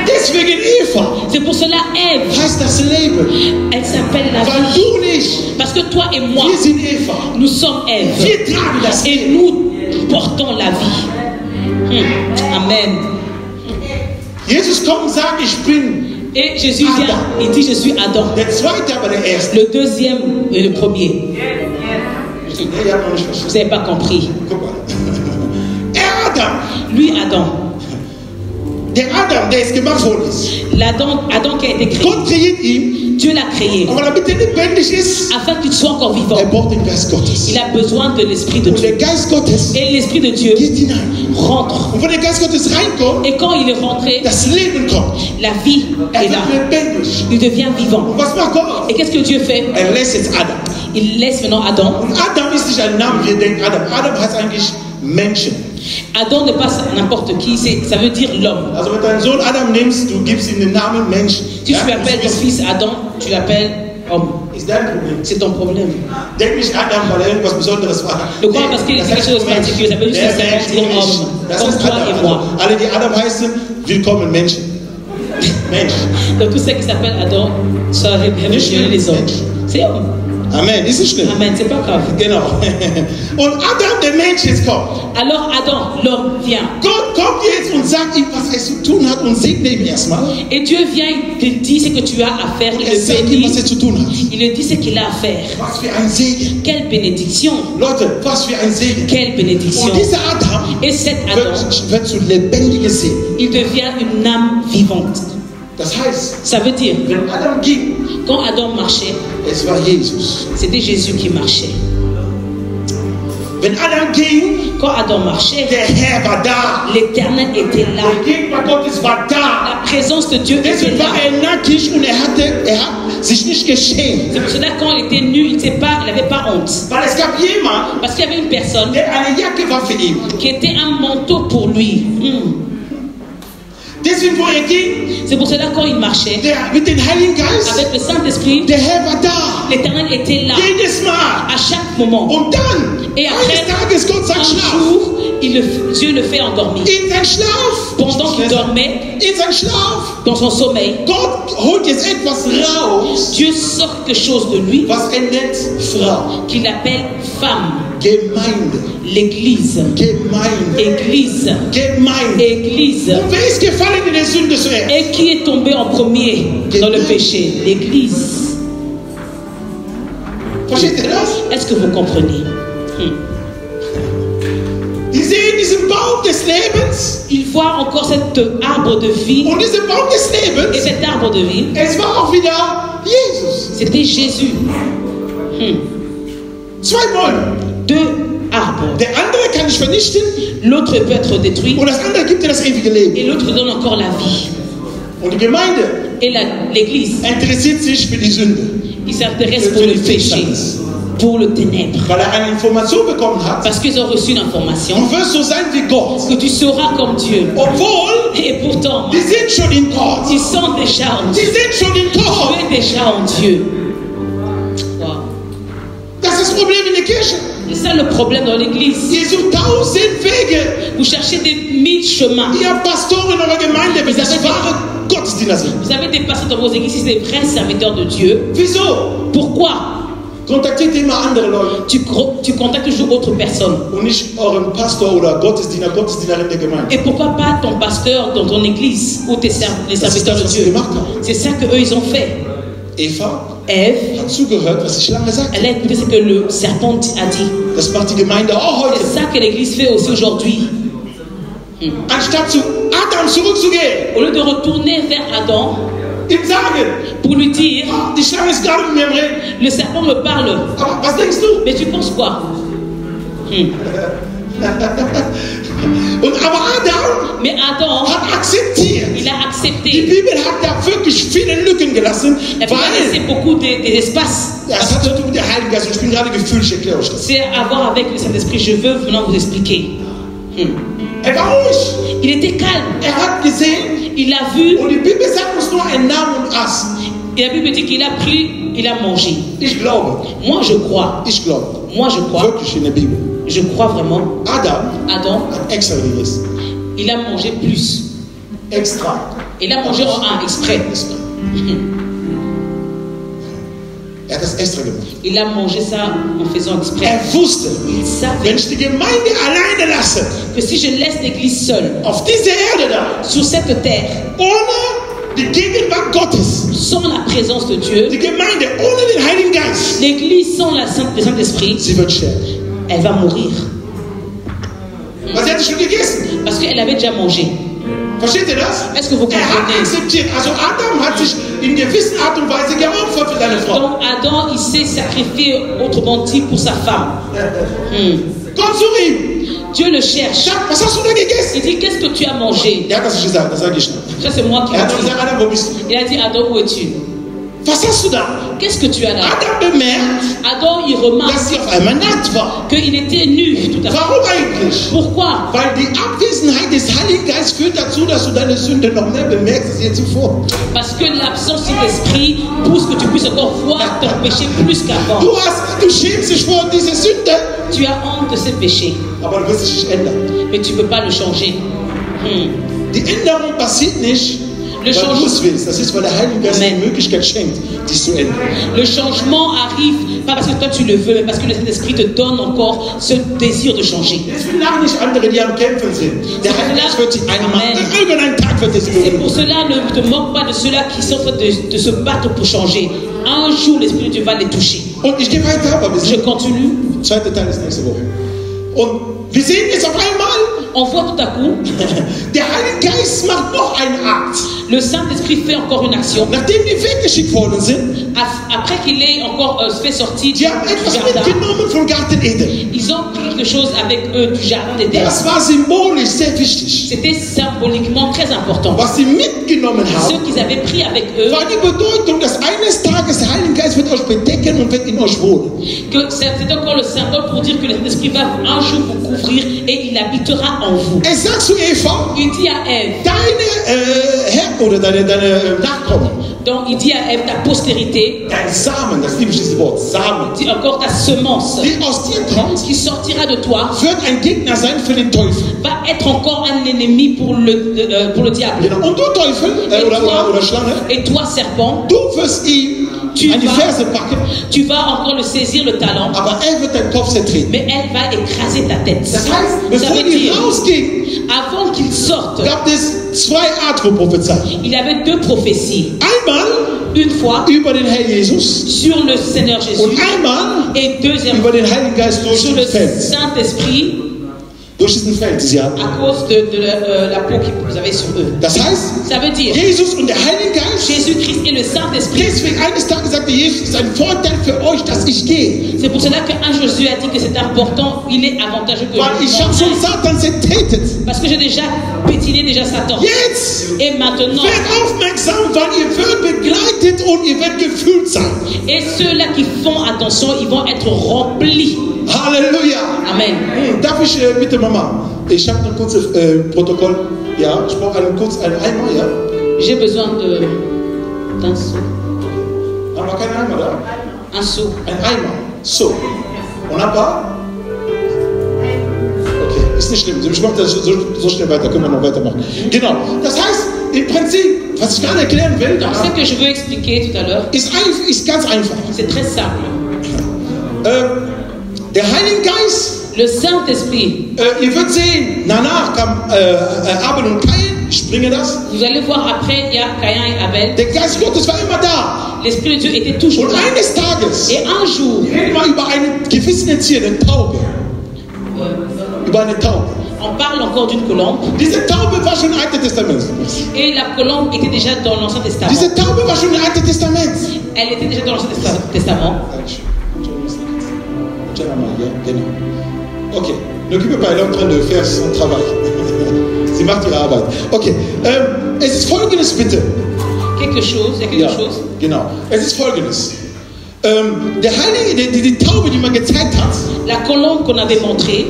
Deswegen Eva C'est pour cela, Ève, heißt das Leben. elle s'appelle la Weil vie. du nicht, Parce que toi et moi, wir sind Eva. nous sommes Ève. Wir tragen das Et Leben. nous portons la vie. Amen. Jesus kommt und sagt, ich bin Et Jésus vient, il dit, je suis Adam. der Zweite, aber der Erste. Le deuxième et le premier. Nee, ihr habt noch nicht Vous verstanden. n'avez pas compris. Guck mal. Adam, Lui, Adam. der Adam, der ist gemacht worden ist. Adam qui a été créé. Gott kreiert ihn, Dieu l'a créé. aber damit er lebendig ist, Afin qu'il soit encore vivant. er braucht den Geist Gottes. Il a besoin de l'Esprit de Und Dieu. der Geist Gottes Et l'Esprit de Dieu geht hinein. rentre. Und wenn der Geist Gottes reinkommt, Et quand il est rentré, das Leben kommt. la vie Er est là. wird lebendig. Il devient vivant. Und was macht Gott? Et qu'est-ce que Dieu fait? Er lässt jetzt Adam. Il laisse maintenant Adam. Und Adam ist nicht ein Name, wir denken Adam. Adam heißt eigentlich Menschen. Adam n'est pas n'importe qui, ça veut dire l'homme. Also wenn deinen Sohn Adam nimmst, du gibst ihm den Namen Mensch. Si tu appelles ton fils Adam, tu l'appelles homme. Ist dein Problem. C'est ton problème. Denk nicht Adam, weil er irgendwas Besonderes war. Le crois parce qu'il est quelque chose de particulier. Ça veut juste Der Mensch, dire du nicht. homme. Das Comme ist toi et moi. Adam. Alle, die Adam heißen, willkommen Menschen. Mensch. Donc tous ceux qui s'appellent Adam, ça révolutionne les hommes. C'est homme. Amen. Ist nicht schlimm. Amen, c'est pas grave. Genau. Und Adam, der Mensch, jetzt kommt. Alors Adam, l'homme, vient. Gott kommt jetzt und sagt ihm, was er zu tun hat und segne ihm erstmal. Et Dieu vient, il te dit ce que tu as à faire. Il Er sagt le ihm, was er bénit. zu tun hat. Il le dit ce qu'il a à faire. Was für ein Segen. Quelle bénédiction. Leute, was für ein Segen. Quelle bénédiction. Und dieser Adam Et cet Adam, wird zu lebendiges Segen. il devient une âme vivante. Das heißt, Ça veut dire, wenn Adam ging, quand Adam marchait, es war Jesus. c'était Jésus qui marchait. Wenn Adam ging, Quand Adam marchait, der Herr war da. l'Éternel était là. Die Gegenwart Gottes war da. La présence de Dieu était Deswegen là. war er nackig und er hat sich nicht geschämt. C'est pour cela quand il était nu, il n'avait pas honte. Weil es gab jemand, Parce qu'il y avait une personne der eine Jacke war für ihn. qui était un manteau pour lui. Deswegen, wo er ging, C'est pour cela quand il marchait, mit dem Heiligen Geist, avec le Saint-Esprit, der Herr war da. l'Éternel était là Jedes Mal. à chaque moment. Und dann, Et après, eines Tages, Gott sagt, un schlaf. jour, Dieu le fait endormir. In sein Schlaf. Pendant qu'il dormait, In sein Schlaf. dans son sommeil, Gott holt jetzt etwas raus, Dieu sort quelque chose de lui was er nennt Frau. qu'il appelle femme. Gemeinde. L'église. Gemeinde. Église. Gemeinde. Église. Und wer ist gefallen in der Sünde zuerst? Et qui est tombé en premier dans le péché? L'église. Versteht ihr das? Est-ce que vous comprenez? Die sehen diesen Baum des Lebens. Il voit encore cet arbre de vie. Und dieser Baum des Et Lebens, cet arbre de vie, es war auch wieder Jesus. c'était Jésus. Zwei Bäume. Deux arbres. Der andere kann ich vernichten L'autre peut être détruit und das andere gibt dir das ewige Leben. et l'autre donne encore la vie. Und die Gemeinde Et l'Église, interessiert sich für die Sünde, il s'intéresse pour le péché, pour le ténèbre. weil er eine Information bekommen hat. Parce qu'ils ont reçu une information Du wirst so sein wie Gott. que tu seras comme Dieu. Obwohl, Et pourtant, die sind schon in Gott. ils sont déjà en Die Dieu. sind schon in Tu Gott. es déjà en Dieu. Wow. Das ist das Problem in der Kirche. C'est ça le problème dans l'église. Ihr sucht 1000 Wege. Vous cherchez des 1000 chemins. Ihr habt Pastoren in eurer Gemeinde, wenn das wahre Gottesdiener sind. Vous avez des pasteurs dans vos églises, c'est des vrais serviteurs de Dieu. Wieso? Pourquoi? Kontaktiert immer andere Leute. Tu contactes toujours autre personne. Und nicht euren Pastor oder Gottesdiener, Gottesdienerin der Gemeinde. Et pourquoi pas ton pasteur dans ton église ou les serviteurs de Dieu? C'est ça qu'eux ils ont fait. Ève hat zugehört, was ich lange sagte. Elle a écouté ce que le serpent a dit. Das macht die Gemeinde auch heute. C'est ça que l'église fait aussi aujourd'hui. Anstatt zu Adam zurückzugehen, au lieu de retourner vers Adam, ihm sagen, pour lui dire, die Schlange ist gerade mit mir am Reden. Le serpent me parle. Aber was denkst du? Mais tu penses quoi? Und aber Adam Mais Adam hat akzeptiert. Il a accepté. Die Bibel hat da wirklich viele Lücken gelassen, La Bible a laissé beaucoup d'espace. Das hat zu tun mit der Heiligen Geist und ich bin gerade gefühlt, ich erkläre euch das. C'est à voir avec le Saint-Esprit. Je veux maintenant vous expliquer. Er war ruhig. Il était calme. Er hat gesehen. Il a vu. Und die Bibel sagt uns nur, er nahm und aß. Et la Bible dit qu'il a pris, il a mangé. Ich glaube. Moi je crois. Ich glaube. Moi je crois. Wirklich in der Bibel. Je crois vraiment. Adam hat extra gegessen. Il a mangé plus. Extra. Il a mangé en un, exprès. Er hat das extra gemacht. Il a mangé ça en faisant exprès. Er wusste, il savait, wenn ich die Gemeinde alleine lasse, que si je laisse l'église seule, auf dieser Erde da, sur cette terre, ohne die Gegenwart Gottes, sans la présence de Dieu, die Gemeinde ohne den Heiligen Geist, l'église sans le Saint-Esprit, sie wird sterben. Elle va mourir. Weil sie hatte schon gegessen. Parce qu'elle avait déjà mangé. Versteht ihr das? Est-ce que vous comprenez? Er hat akzeptiert. Also Adam hat sich in gewisser Art und Weise geopfert für seine Frau. Donc Adam, il s'est sacrifié, autrement dit, pour sa femme. Gott sucht ihn. Dieu le cherche. Sag, was hast du da gegessen? Il dit, qu'est-ce que tu as mangé? Er hat das nicht gesagt, das sage ich nicht. Ça c'est moi qui Er l'ai hat dit. gesagt, Adam, wo bist du? Il a dit, Adam, où es-tu? Was hast du da? Qu'est-ce que tu as là? Adam bemerkt, Adam, il remarque dass sie auf einmal nackt war. qu'il était nu tout à fait. Warum eigentlich? Pourquoi? Weil die Abwesenheit des Heiligen Geistes führt dazu, dass du deine Sünde noch mehr bemerkst als je zuvor. Parce que l'absence de l'esprit pousse que tu puisses encore voir ton péché plus qu'avant. Du schämst dich vor dieser Sünde. Tu as honte de ce péché. Aber du wirst dich nicht ändern. Mais tu ne peux pas le changer. Die Änderung passiert nicht, weil du es willst. Das ist, weil der Heilige Geist die Möglichkeit schenkt, dich zu ändern. Le changement arrive pas parce que toi tu le veux, mais parce que le Saint-Esprit te donne encore ce désir de changer. Jetzt will nicht andere, die am Kämpfen sind. Der Heilige Geist wird sich irgendeinen Tag wird es C'est pour cela, ne te moque pas de ceux-là qui sont en train de se battre pour changer. Un jour, l'Esprit de Dieu va les toucher. Und ich gehe weiter, aber Je continue. Zweiter Teil ist nächste Woche. Und wir sehen jetzt auf einmal, on voit tout à coup, der Heilige Geist macht noch einen Akt. Le Saint-Esprit fait encore une action. Nachdem die weggeschickt worden sind, après qu'il ait encore fait sortir die haben etwas mitgenommen vom Garten Eden. Ils ont pris quelque chose avec eux du jardin d'Éden. Das war symbolisch sehr wichtig. C'était symboliquement très important. Was sie mitgenommen haben, ce qu'ils avaient pris avec eux, war die Bedeutung, dass eines Tages der Heilige Geist wird euch bedecken und wird in euch wohnen. Que c'est encore le symbole pour dire que le Saint-Esprit va un jour vous couvrir et il habitera en vous. Er sagt zu Eva, il dit à Ève, deine oder deine Nachkommen. Donc il dit à Ève, ta postérité, dein Samen, das liebe ich dieses Wort, Samen, dit encore ta semence, die aus dir kommt, qui sortira de toi, wird ein Gegner sein für den Teufel. Va être encore un ennemi pour le diable. Genau. Und du Teufel, oder Schlange, et toi serpent, du wirst ihm an die Ferse packen, tu vas encore le saisir le talon, aber wird deinen Kopf zertreten. Mais elle va écraser ta tête. Das heißt, bevor die rausging, avant qu'il sorte, gab es zwei Arten von Prophezeiung. Il y avait deux prophéties. Einmal une fois über den Herr Jesus sur le Seigneur Jésus und einmal et deuxième über den Heiligen Geist durch sur das le Feld. Saint-Esprit durch diesen Feld, die sie hatten. À cause de la peau que vous avez sur eux. Das heißt, ça veut dire Jesus und der Heilige Geist, Jésus-Christ et le Saint-Esprit. Deswegen eines Tages sagte Jesus, es ist ein Vorteil für euch, dass ich gehe. C'est pour cela qu'un jour Jésus a dit que c'est important, il est avantageux que Weil ich habe schon Satan zertreten. Parce que j'ai déjà pétiné déjà Satan. Jetzt et maintenant, werd aufmerksam, weil ihr werdet begleitet und ihr werdet gefüllt sein. Et ceux-là qui font attention, ils vont être remplis. Halleluja. Amen. Darf ich bitte Mama? Ich habe ein kurzes Protokoll. Ja, ich brauche einen Eimer, ja? J'ai besoin d'un seau. Haben wir keinen Eimer da? Un seau. Ein Eimer. So. Und ein paar? Okay, ist nicht schlimm. Ich mache das so schnell weiter. Können wir noch weitermachen. Genau. Das heißt, im Prinzip, was ich gerade erklären will, donc, ce que je veux expliquer tout à l'heure, ist ganz einfach. C'est très simple. Der Heilige Geist, Le Saint-Esprit, ihr werdet sehen, danach kam Abel und Kain, ich bringe das. vous allez voir après, il y a Caïn et Abel. Der Geist Gottes war immer da. L'Esprit de Dieu était toujours Und là. eines Tages, Et un jour, wir reden mal über einen gewissen Tier, eine Taube. Über eine Taube. on parle encore d'une colombe. Diese Taube war schon im Alten Testament. Et la colombe était déjà dans l'Ancien Testament. Diese Taube war schon im Alten Testament. Elle était déjà dans l'Ancien Testament. Genau. Ok, n'occupez pas, elle est en train de faire son travail. Sie macht ihre Arbeit. Okay, es ist Folgendes bitte. Quelque chose, il y a quelque chose. Genau. Es ist Folgendes. Der Heilige, die Taube, die man gezeigt hat, La colombe qu'on avait montrée,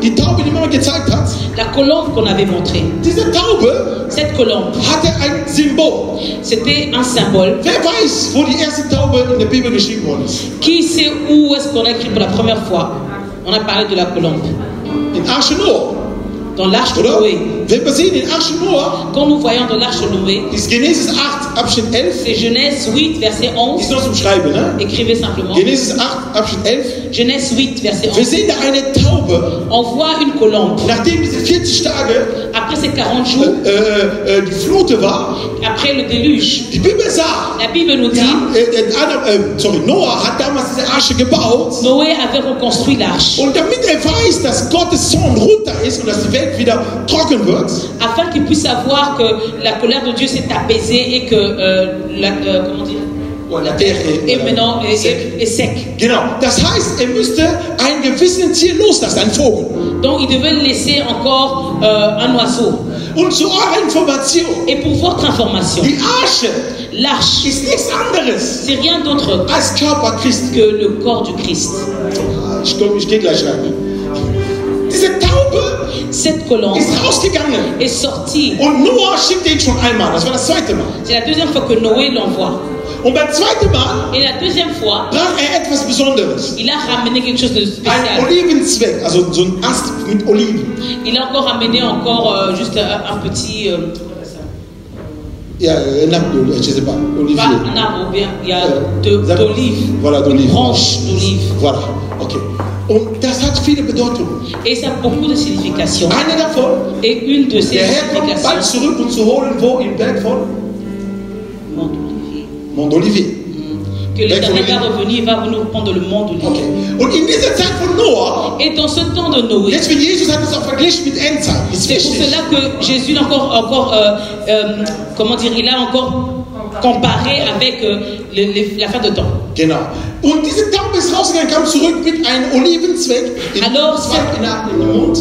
die Taube, die man gezeigt hat, la colombe qu'on avait montrée, diese Taube cette colombe, hatte ein Symbol. c'était un symbole. Wer weiß, wo die erste Taube in der Bibel geschrieben worden ist? Qui sait où est-ce qu'on a écrit pour la première fois? On a parlé de la colombe. In Arche Noah. Dans l'arche de Oder? Noé. Wenn wir sehen in Arche Noah, Quand nous voyons dans l'arche de Noé, ist Genesis 8, Abschnitt 11. c'est Genèse 8, verset 11. Ist noch zum Schreiben, ne? Écrivez simplement. Genesis 8, Abschnitt 11. Genèse 8, verset Wir 11. sehen da eine Taube, On voit une colombe. nachdem diese 40 Tage Après ces 40 jours, die Flute war. après le déluge, Die Bibel sagt, la Bible nous dit, Noah hat damals diese Arche gebaut. Noé avait reconstruit l'arche. Und damit weiß, dass Gottes Zorn runter ist und dass die Welt wieder trocken wird, Afin qu'il puisse savoir que la colère de Dieu s'est apaisée et que comment dire, la terre et maintenant est sec. Genau. Das heißt, er müsste ein gewissen Tier loslassen, einen Vogel. Donc il devait laisser encore un oiseau. Und zu eurer Information, Et pour votre information, die Arche l'arche, ist nichts anderes c'est rien d'autre als Körper Christi. que le corps du Christ. Ich gehe gleich rein. Diese Taube Cette colombe ist rausgegangen. est sortie. Und Noah schickt ihn schon einmal. Das war das zweite Mal. C'est la deuxième fois que Noé l'envoie. Und beim zweiten Mal Et la deuxième fois, brach etwas Besonderes. il a ramené quelque chose de Ein spécial. Olivenzweig, also so ein Ast mit Oliven. Il a encore ramené juste un petit Ja, je sais pas, pas olivier. un arbre, ou bien il y a D'accord. d'olives, Voilà, une d'olive. branche d'olive. Voilà, okay. Und das hat viele Bedeutungen. Et ça a beaucoup de significations. Eine davon, Et une de ces der Herr kommt bald significations, zurück, um zu holen, wo im Berg von Mont d'Olivier. Mont Olivier. Que l'Éternel va revenir, il va venir prendre le mont d'Olivier. Okay. Und in dieser Zeit von Noah, Et dans ce temps de Noé, deswegen Jesus hat es auch verglichen mit Endzeit. Ist c'est pour wichtig. cela que Jésus l'a comment dire, il a encore comparé avec la fin de temps. Genau. Und diese Taube ist rausgegangen, kam zurück mit einem Olivenzweig Alors, in den Mund.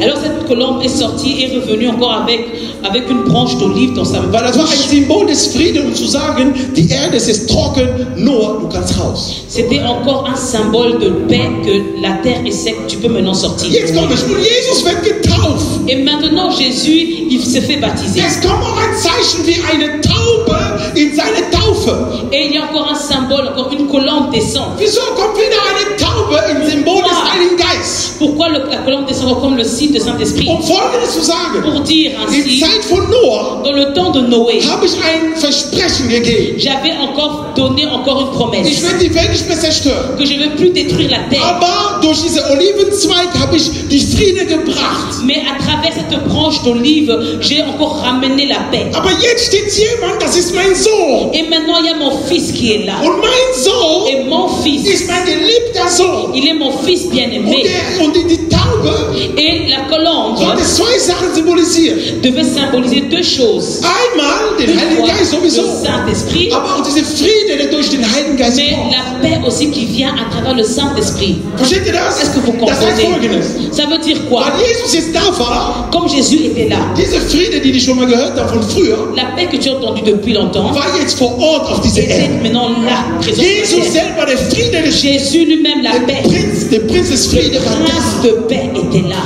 Alors cette colombe est sortie et revenue encore avec une branche d'olive dans sa main. Weil das war ein Symbol des Friedens, um zu sagen, die Erde ist jetzt trocken, Noah, du kannst raus. C'était encore un symbole de paix que la terre est sec, tu peux maintenant sortir. Jetzt kommt es. Und Jesus wird getauft. Et maintenant Jésus, il se fait baptiser. Es kommt auch ein Zeichen wie eine Taube in seine Taufe. Et il y a encore un symbole, encore une colombe descend. Wieso kommt wieder eine Taube im Symbol des Heiligen Geistes? Pourquoi la colombe descend comme le signe de Saint-Esprit? Um Folgendes zu sagen, Pour dire in ainsi, Zeit von Noah dans le temps de Noé, habe ich ein Versprechen gegeben. j'avais encore donné encore une Ich promesse werde die Welt nicht mehr zerstören. que je ne vais plus détruire la terre. Aber durch diese Olivenzweig habe ich die Friede gebracht. Mais à travers cette branche d'olive, j'ai encore ramené la paix. Aber jetzt steht jemand, das ist mein Sohn. Et maintenant, il y a mon fils qui est là. Und mein Sohn Et mon fils, ist mein geliebter Sohn. il est mon fils bien-aimé. Und die Taube Et la colombe sollte zwei Sachen symbolisieren. devait symboliser deux choses. Einmal den Une Heiligen fois, Geist le sowieso, Saint-Esprit, aber auch diese Friede, der durch den Heiligen Geist mais kommt. la paix aussi qui vient à travers le Saint-Esprit. Versteht ihr das? Est-ce que vous Das heißt comprenez? Folgendes. Ça veut dire quoi? Weil Jesus jetzt da war, Comme Jésus était là, diese Friede, die schon mal gehört haben von früher, la paix que tu as entendue depuis longtemps war jetzt vor Ort auf dieser était Erde. maintenant là, présente. Jesus selber, der Friede des Jésus lui-même, la paix, der Prinz des Friede war prince da. de paix était là.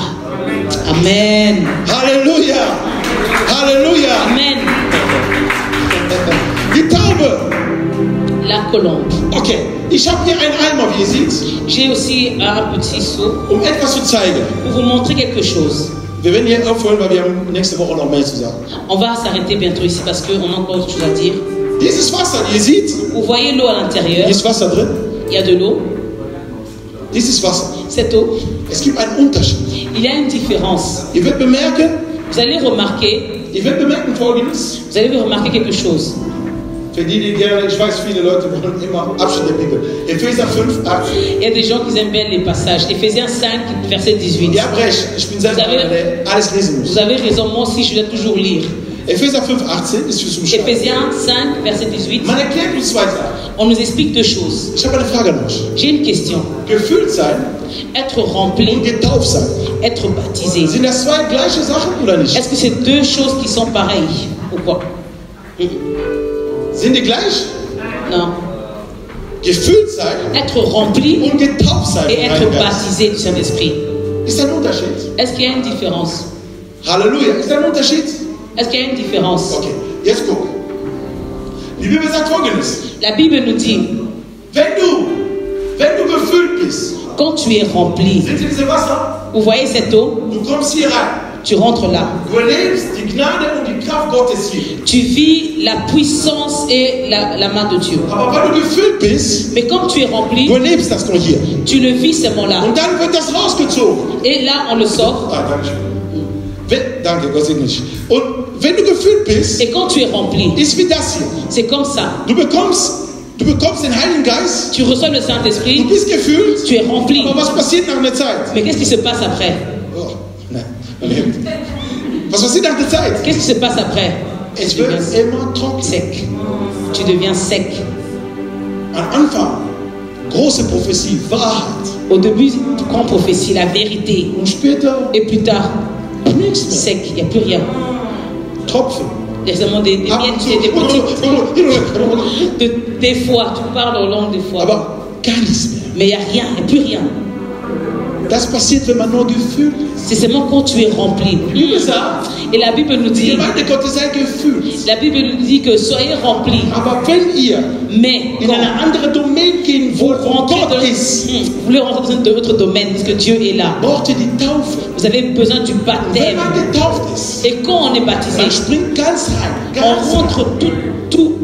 Amen. Halleluja! Halleluja! Amen. Die Taube. La colombe. Okay, ich habe hier einen Eimer, wie ihr seht, J'ai aussi un petit seau um etwas zu zeigen. pour vous montrer quelque chose. Wir werden hier aufhören, weil wir haben nächste Woche noch mehr zu sagen. On va s'arrêter bientôt ici parce qu'on a encore autre chose à dire. Dieses Wasser, ihr seht, Vous voyez l'eau à l'intérieur. hier ist Wasser drin. il y a de l'eau. Dieses Wasser. Cette eau, Es gibt einen Unterschied. il y a une différence. Ihr werdet bemerken Folgendes. Vous allez remarquer quelque chose. Für die gerne, ich weiß, viele Leute wollen immer Abschnitt der Bibel. Epheser 5, 8. Il y a des gens qui aiment bien les passages. Ephésiens 5, verset 18. Ja, Brecht, ich bin selber einer, der alles lesen muss. Vous avez raison, moi aussi, je dois toujours lire. Epheser 5, 18 ist fürs Umschreiben. Ephésiens 5, verset 18. Man erklärt uns zwei Sachen. On nous explique deux choses. Ich habe eine Frage an euch. J'ai une question. Gefüllt sein Être rempli, und getauft sein. être baptisé. Sind das zwei gleiche Sachen oder nicht? Est-ce que c'est deux choses qui sont pareilles ou quoi? Sind die gleich? Non. Gefüllt sein Être rempli und getauft sein. et être baptisé du Saint-Esprit. Ist ein Unterschied? Est-ce qu'il y a une différence? Halleluja. Ist ein Unterschied? Est-ce qu'il y a une différence? Okay, jetzt guck. Die Bibel sagt Folgendes. La Bible nous dit, Wenn du gefüllt bist, quand tu es rempli, sind Sie diese Wasser? vous voyez cette eau, Du kommst hier rein. tu rentres là. Du erlebst die Gnade und die Kraft Gottes hier. Tu vis la puissance et la main de Dieu. Aber weil du gefüllt bist, Mais comme tu es rempli, du erlebst das nur hier. tu le vis seulement là. Und dann wird das rausgezogen. Et là, on le sort. Ah, danke schön. Danke, Gott segne dich. Und wenn du gefüllt bist, Et quand tu es rempli, ist wie das hier. c'est comme ça. Du bekommst den Heiligen Geist, Tu reçois le du Saint-Esprit, bist gefüllt, tu es rempli. aber was passiert nach einer Zeit? Mais qu'est-ce qui se passe après? Oh, nein. Was passiert nach der Zeit? Qu'est-ce qui se passe après? Es Tu wird deviens immer trocken. sec. Tu deviens sec. Am Anfang, große Prophetie, Wahrheit. Au début, grande prophétie, la vérité. Und später Et plus tard, nichts mehr. sec, il n'y a plus rien. Tropfen. Il y a seulement des Ab miettes, und zu. des petites. Des fois, tu parles au long des fois. Aber gar nichts mehr. Mais il n'y a rien, il n'y a plus rien. Das passiert, wenn man nur gefüllt ist. C'est seulement quand tu es rempli. Die Bibel sagt, Et la Bible nous die dit, Gemeinde Gottes sei gefüllt. la Bible nous dit que soyez remplis. Aber wenn ihr Mais in quand eine andere Domain gehen vous wollt, wo rentrez Gott dans, ist, vous voulez rentrer dans votre domaine, parce que Dieu est là. braucht ihr die Taufe. Vous avez besoin du Wenn baptême. man getauft ist, Et quand on est baptisé, man springt ganz rein, on rentre tout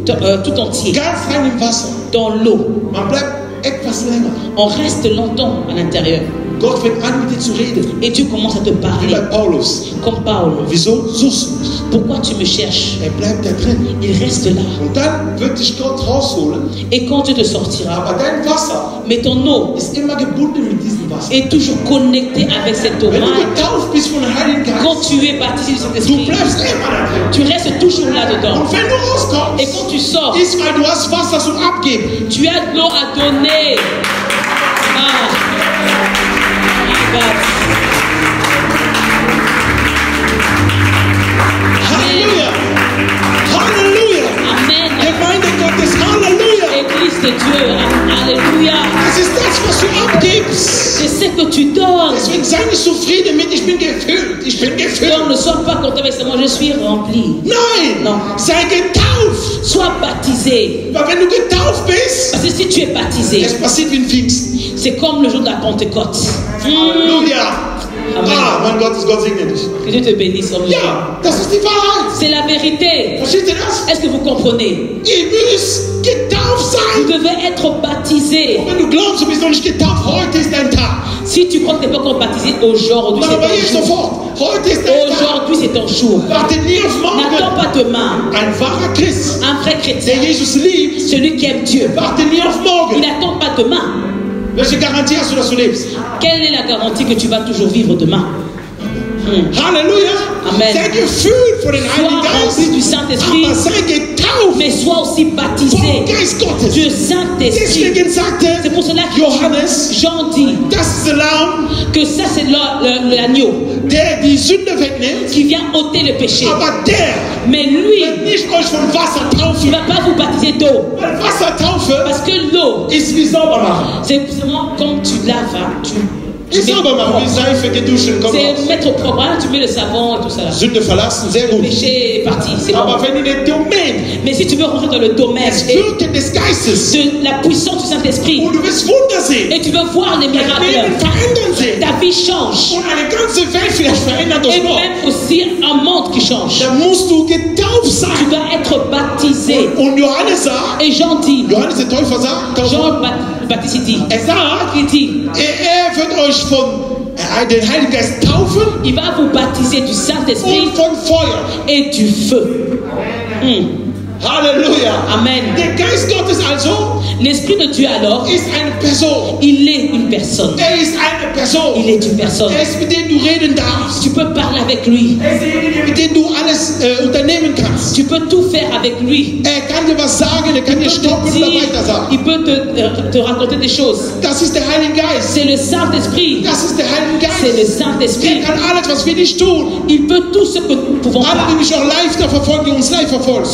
entier ganz rein im Wasser. dans l'eau. Man bleibt etwas länger. On reste longtemps à l'intérieur. Gott fängt an, mit dir zu reden. Et Dieu commence à te Wie parler. bei Paulus. Comme Paul. Wieso suchst du mich? Pourquoi tu me cherches? Er bleibt da drin. Il reste là. Und dann wird dich Gott rausholen. Et quand Dieu te sortira, Aber dein Wasser mais ton eau ist immer gebunden mit diesem Wasser. est toujours connectée avec cette eau. Wenn du getauft bist von Heiligen Quand Geist, tu es baptisé du du Saint-Esprit, bleibst immer da drin. tu restes toujours là-dedans. Und wenn du Et rauskommst, quand tu sors, ist, weil du hast Wasser zum Abgeben. tu as de l'eau à donner. Ah. Halleluja! Halleluja! Amen. Gemeinde Gottes, Halleluja! Église de Dieu. Alléluia. Das ist das, was du abgibst. C'est ce que tu donnes. Deswegen sei nicht zufrieden mit, ich bin gefüllt. Ich bin Donc gefüllt. ne sois pas content avec ça. Moi, je suis rempli. Nein! Non. Sei getauft. Sois baptisé. Weil wenn du getauft bist, Parce que si tu es baptisé, es passiert wie ein Pfingsten. c'est comme le jour de la Pentecôte. Halleluja! Amen. Ah, mein Gott, Gott segne dich. Que Dieu te bénisse. Homme de Dieu. Ja, das ist die Wahrheit. C'est la vérité. Versteht ihr das? Est-ce que vous comprenez? Ihr müsst getauft Vous sein. devez être baptisé. Und wenn du glaubst, du bist noch nicht getauft, heute ist dein Tag. Si tu crois que tu n'es pas encore baptisé, aujourd'hui Dann aber jetzt c'est ton jour. sofort. Heute ist dein Tag. Aujourd'hui c'est ton jour. Warte nie auf N'attends morgen. pas demain. Ein wahrer Christ, Un vrai der chrétien, Jesus liebt, celui qui aime Dieu, warte nie auf il morgen. n'attend pas demain. Welche Garantie hast du, dass du lebst? Quelle est la garantie que tu vas toujours vivre demain? Halleluja. Amen. Sei gefüllt von den Sois Heiligen rempli du Geist, Saint-Esprit, aber sei getauft mais sois aussi vom baptisé Geist Gottes. du Saint-Esprit. Deswegen sagte C'est pour cela que Johannes, Jean dit das ist der Lamm, que ça c'est l'agneau der die Sünde wegnimmt, qui vient ôter le péché. aber der Mais lui, wird nicht euch vom Wasser il ne taufen. va pas vous baptiser d'eau. Weil Wassertaufe Parce que l'eau, ist wie sauber machen. c'est seulement comme tu laves, hein, tu Ist mets sauber machen, wie propre. Seife geduschen. Komm C'est raus. mettre au propre, hein, tu mets le savon et tout ça là. Sünde verlassen, sehr Le gut. péché est parti, c'est bon. Aber wenn in den Domain Mais si tu veux rentrer dans le domaine des et Wirken des Geistes de la puissance du Saint-Esprit und du wirst Wunder sehen, et tu veux voir les dein Leben miracles, verändern sehen ta vie change. und eine ganze Welt vielleicht verändert durch Et Gott, même aussi un monde qui change. dann musst du getauft Tu sein dois être baptisé. und Und Johannes sagt, Et Jean dit, Johannes der Täufer sagt, Jean Baptiste dit, sagt, il dit, er wird euch von den Heiligen Geist taufen il va vous baptiser du Saint-Esprit und von Feuer. et du feu. Halleluja. Amen. Der Geist Gottes also L'Esprit de Dieu alors, ist eine Person. il est une personne. Er ist eine Person. Il est une personne. Er ist, mit dem du reden darfst. Tu peux parler avec lui. Er ist derjenige, mit dem du alles unternehmen kannst. Tu peux tout faire avec lui. Er kann dir was sagen, er kann dir stoppen oder weiter sagen. Il peut te raconter des choses. Das ist der Heilige Geist. C'est le Saint-Esprit. Das ist der Heilige Geist. C'est le Saint-Esprit. Er kann alles, was wir nicht tun. Il peut tout ce que nous pouvons Alle, faire. die mich auch live da verfolgen, die uns live verfolgen.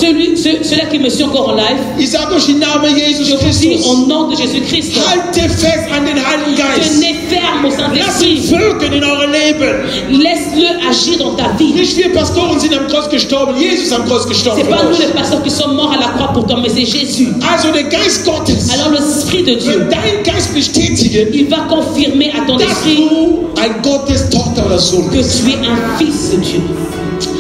Ceux-là qui me suivent encore en live, Ich sage euch im Namen Jesus je vous dis Christus. au nom de Jésus-Christ, Halte fest an den Heiligen Geist. tenez ferme au Lass ihn Saint-Esprit. wirken in eurem Leben. Laisse-le agir dans ta vie. Nicht wir Pastoren sind am Kreuz gestorben, Jesus ist am Kreuz gestorben. C'est für pas nous euch. les pasteurs qui sommes morts à la croix pour toi, mais c'est Jésus. Also der Geist Gottes Alors l'Esprit de Dieu, wird deinen Geist bestätigen, il va confirmer à ton dass esprit du ein Gottes Tochter oder Sohn que bist. tu es un fils de Dieu.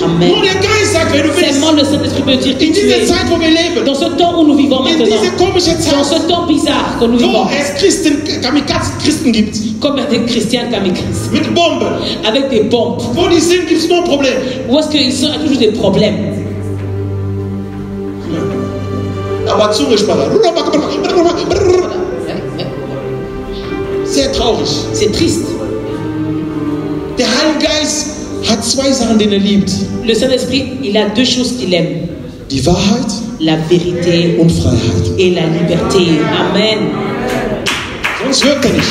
Amen. Nur der Geist sagt, wenn du willst, Seulement le Saint-Esprit peut dire qui in tu dieser es. Zeit, wo wir leben, Dans ce temps où nous vivons in maintenant, dieser komischen dans Zeit, ce temps bizarre que nous wo vivons, es Kamikaze-Christen gibt, comme des chrétiens kamikazes, mit Bomben, avec des bombes, wo die sind, gibt es nur ein Problem. où est-ce qu'ils sont, il y a toujours des problèmes. Aber Zungespanner. Sehr traurig. C'est triste. Der Heilige Geist hat zwei Sachen, die er liebt. Le Saint-Esprit, il a deux choses qu'il aime. Die Wahrheit La vérité und Freiheit. et la liberté. Amen. Sonst wirkt er nicht.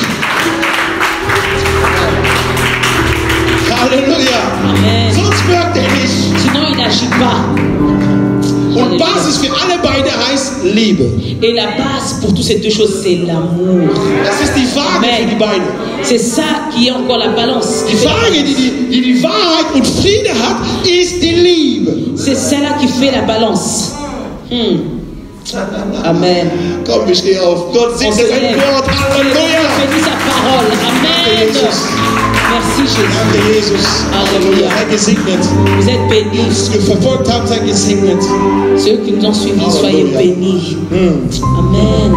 Halleluja. Amen. Sonst wirkt er nicht. Sinon, il n'agit pas. Und Basis für alle beide heißt Liebe. Et la base pour toutes ces deux choses, c'est l'amour. Das ist die Waage für die beiden. C'est ça qui est encore la balance. Die Waage, die Wahrheit und Friede hat, ist die Liebe. C'est ça-là qui fait la balance. Amen. Komm, wir stehen auf. Gott On singt se sein lève. Wort. Halleluja. Bénis sa parole. Amen. Jesus. Merci Jésus. Danke, Jesus. Halleluja. Sei gesegnet. Vous êtes bénis. Uns verfolgt haben, sei gesegnet. Ceux qui nous ont suivis, soyez Alléluia. bénis. Amen.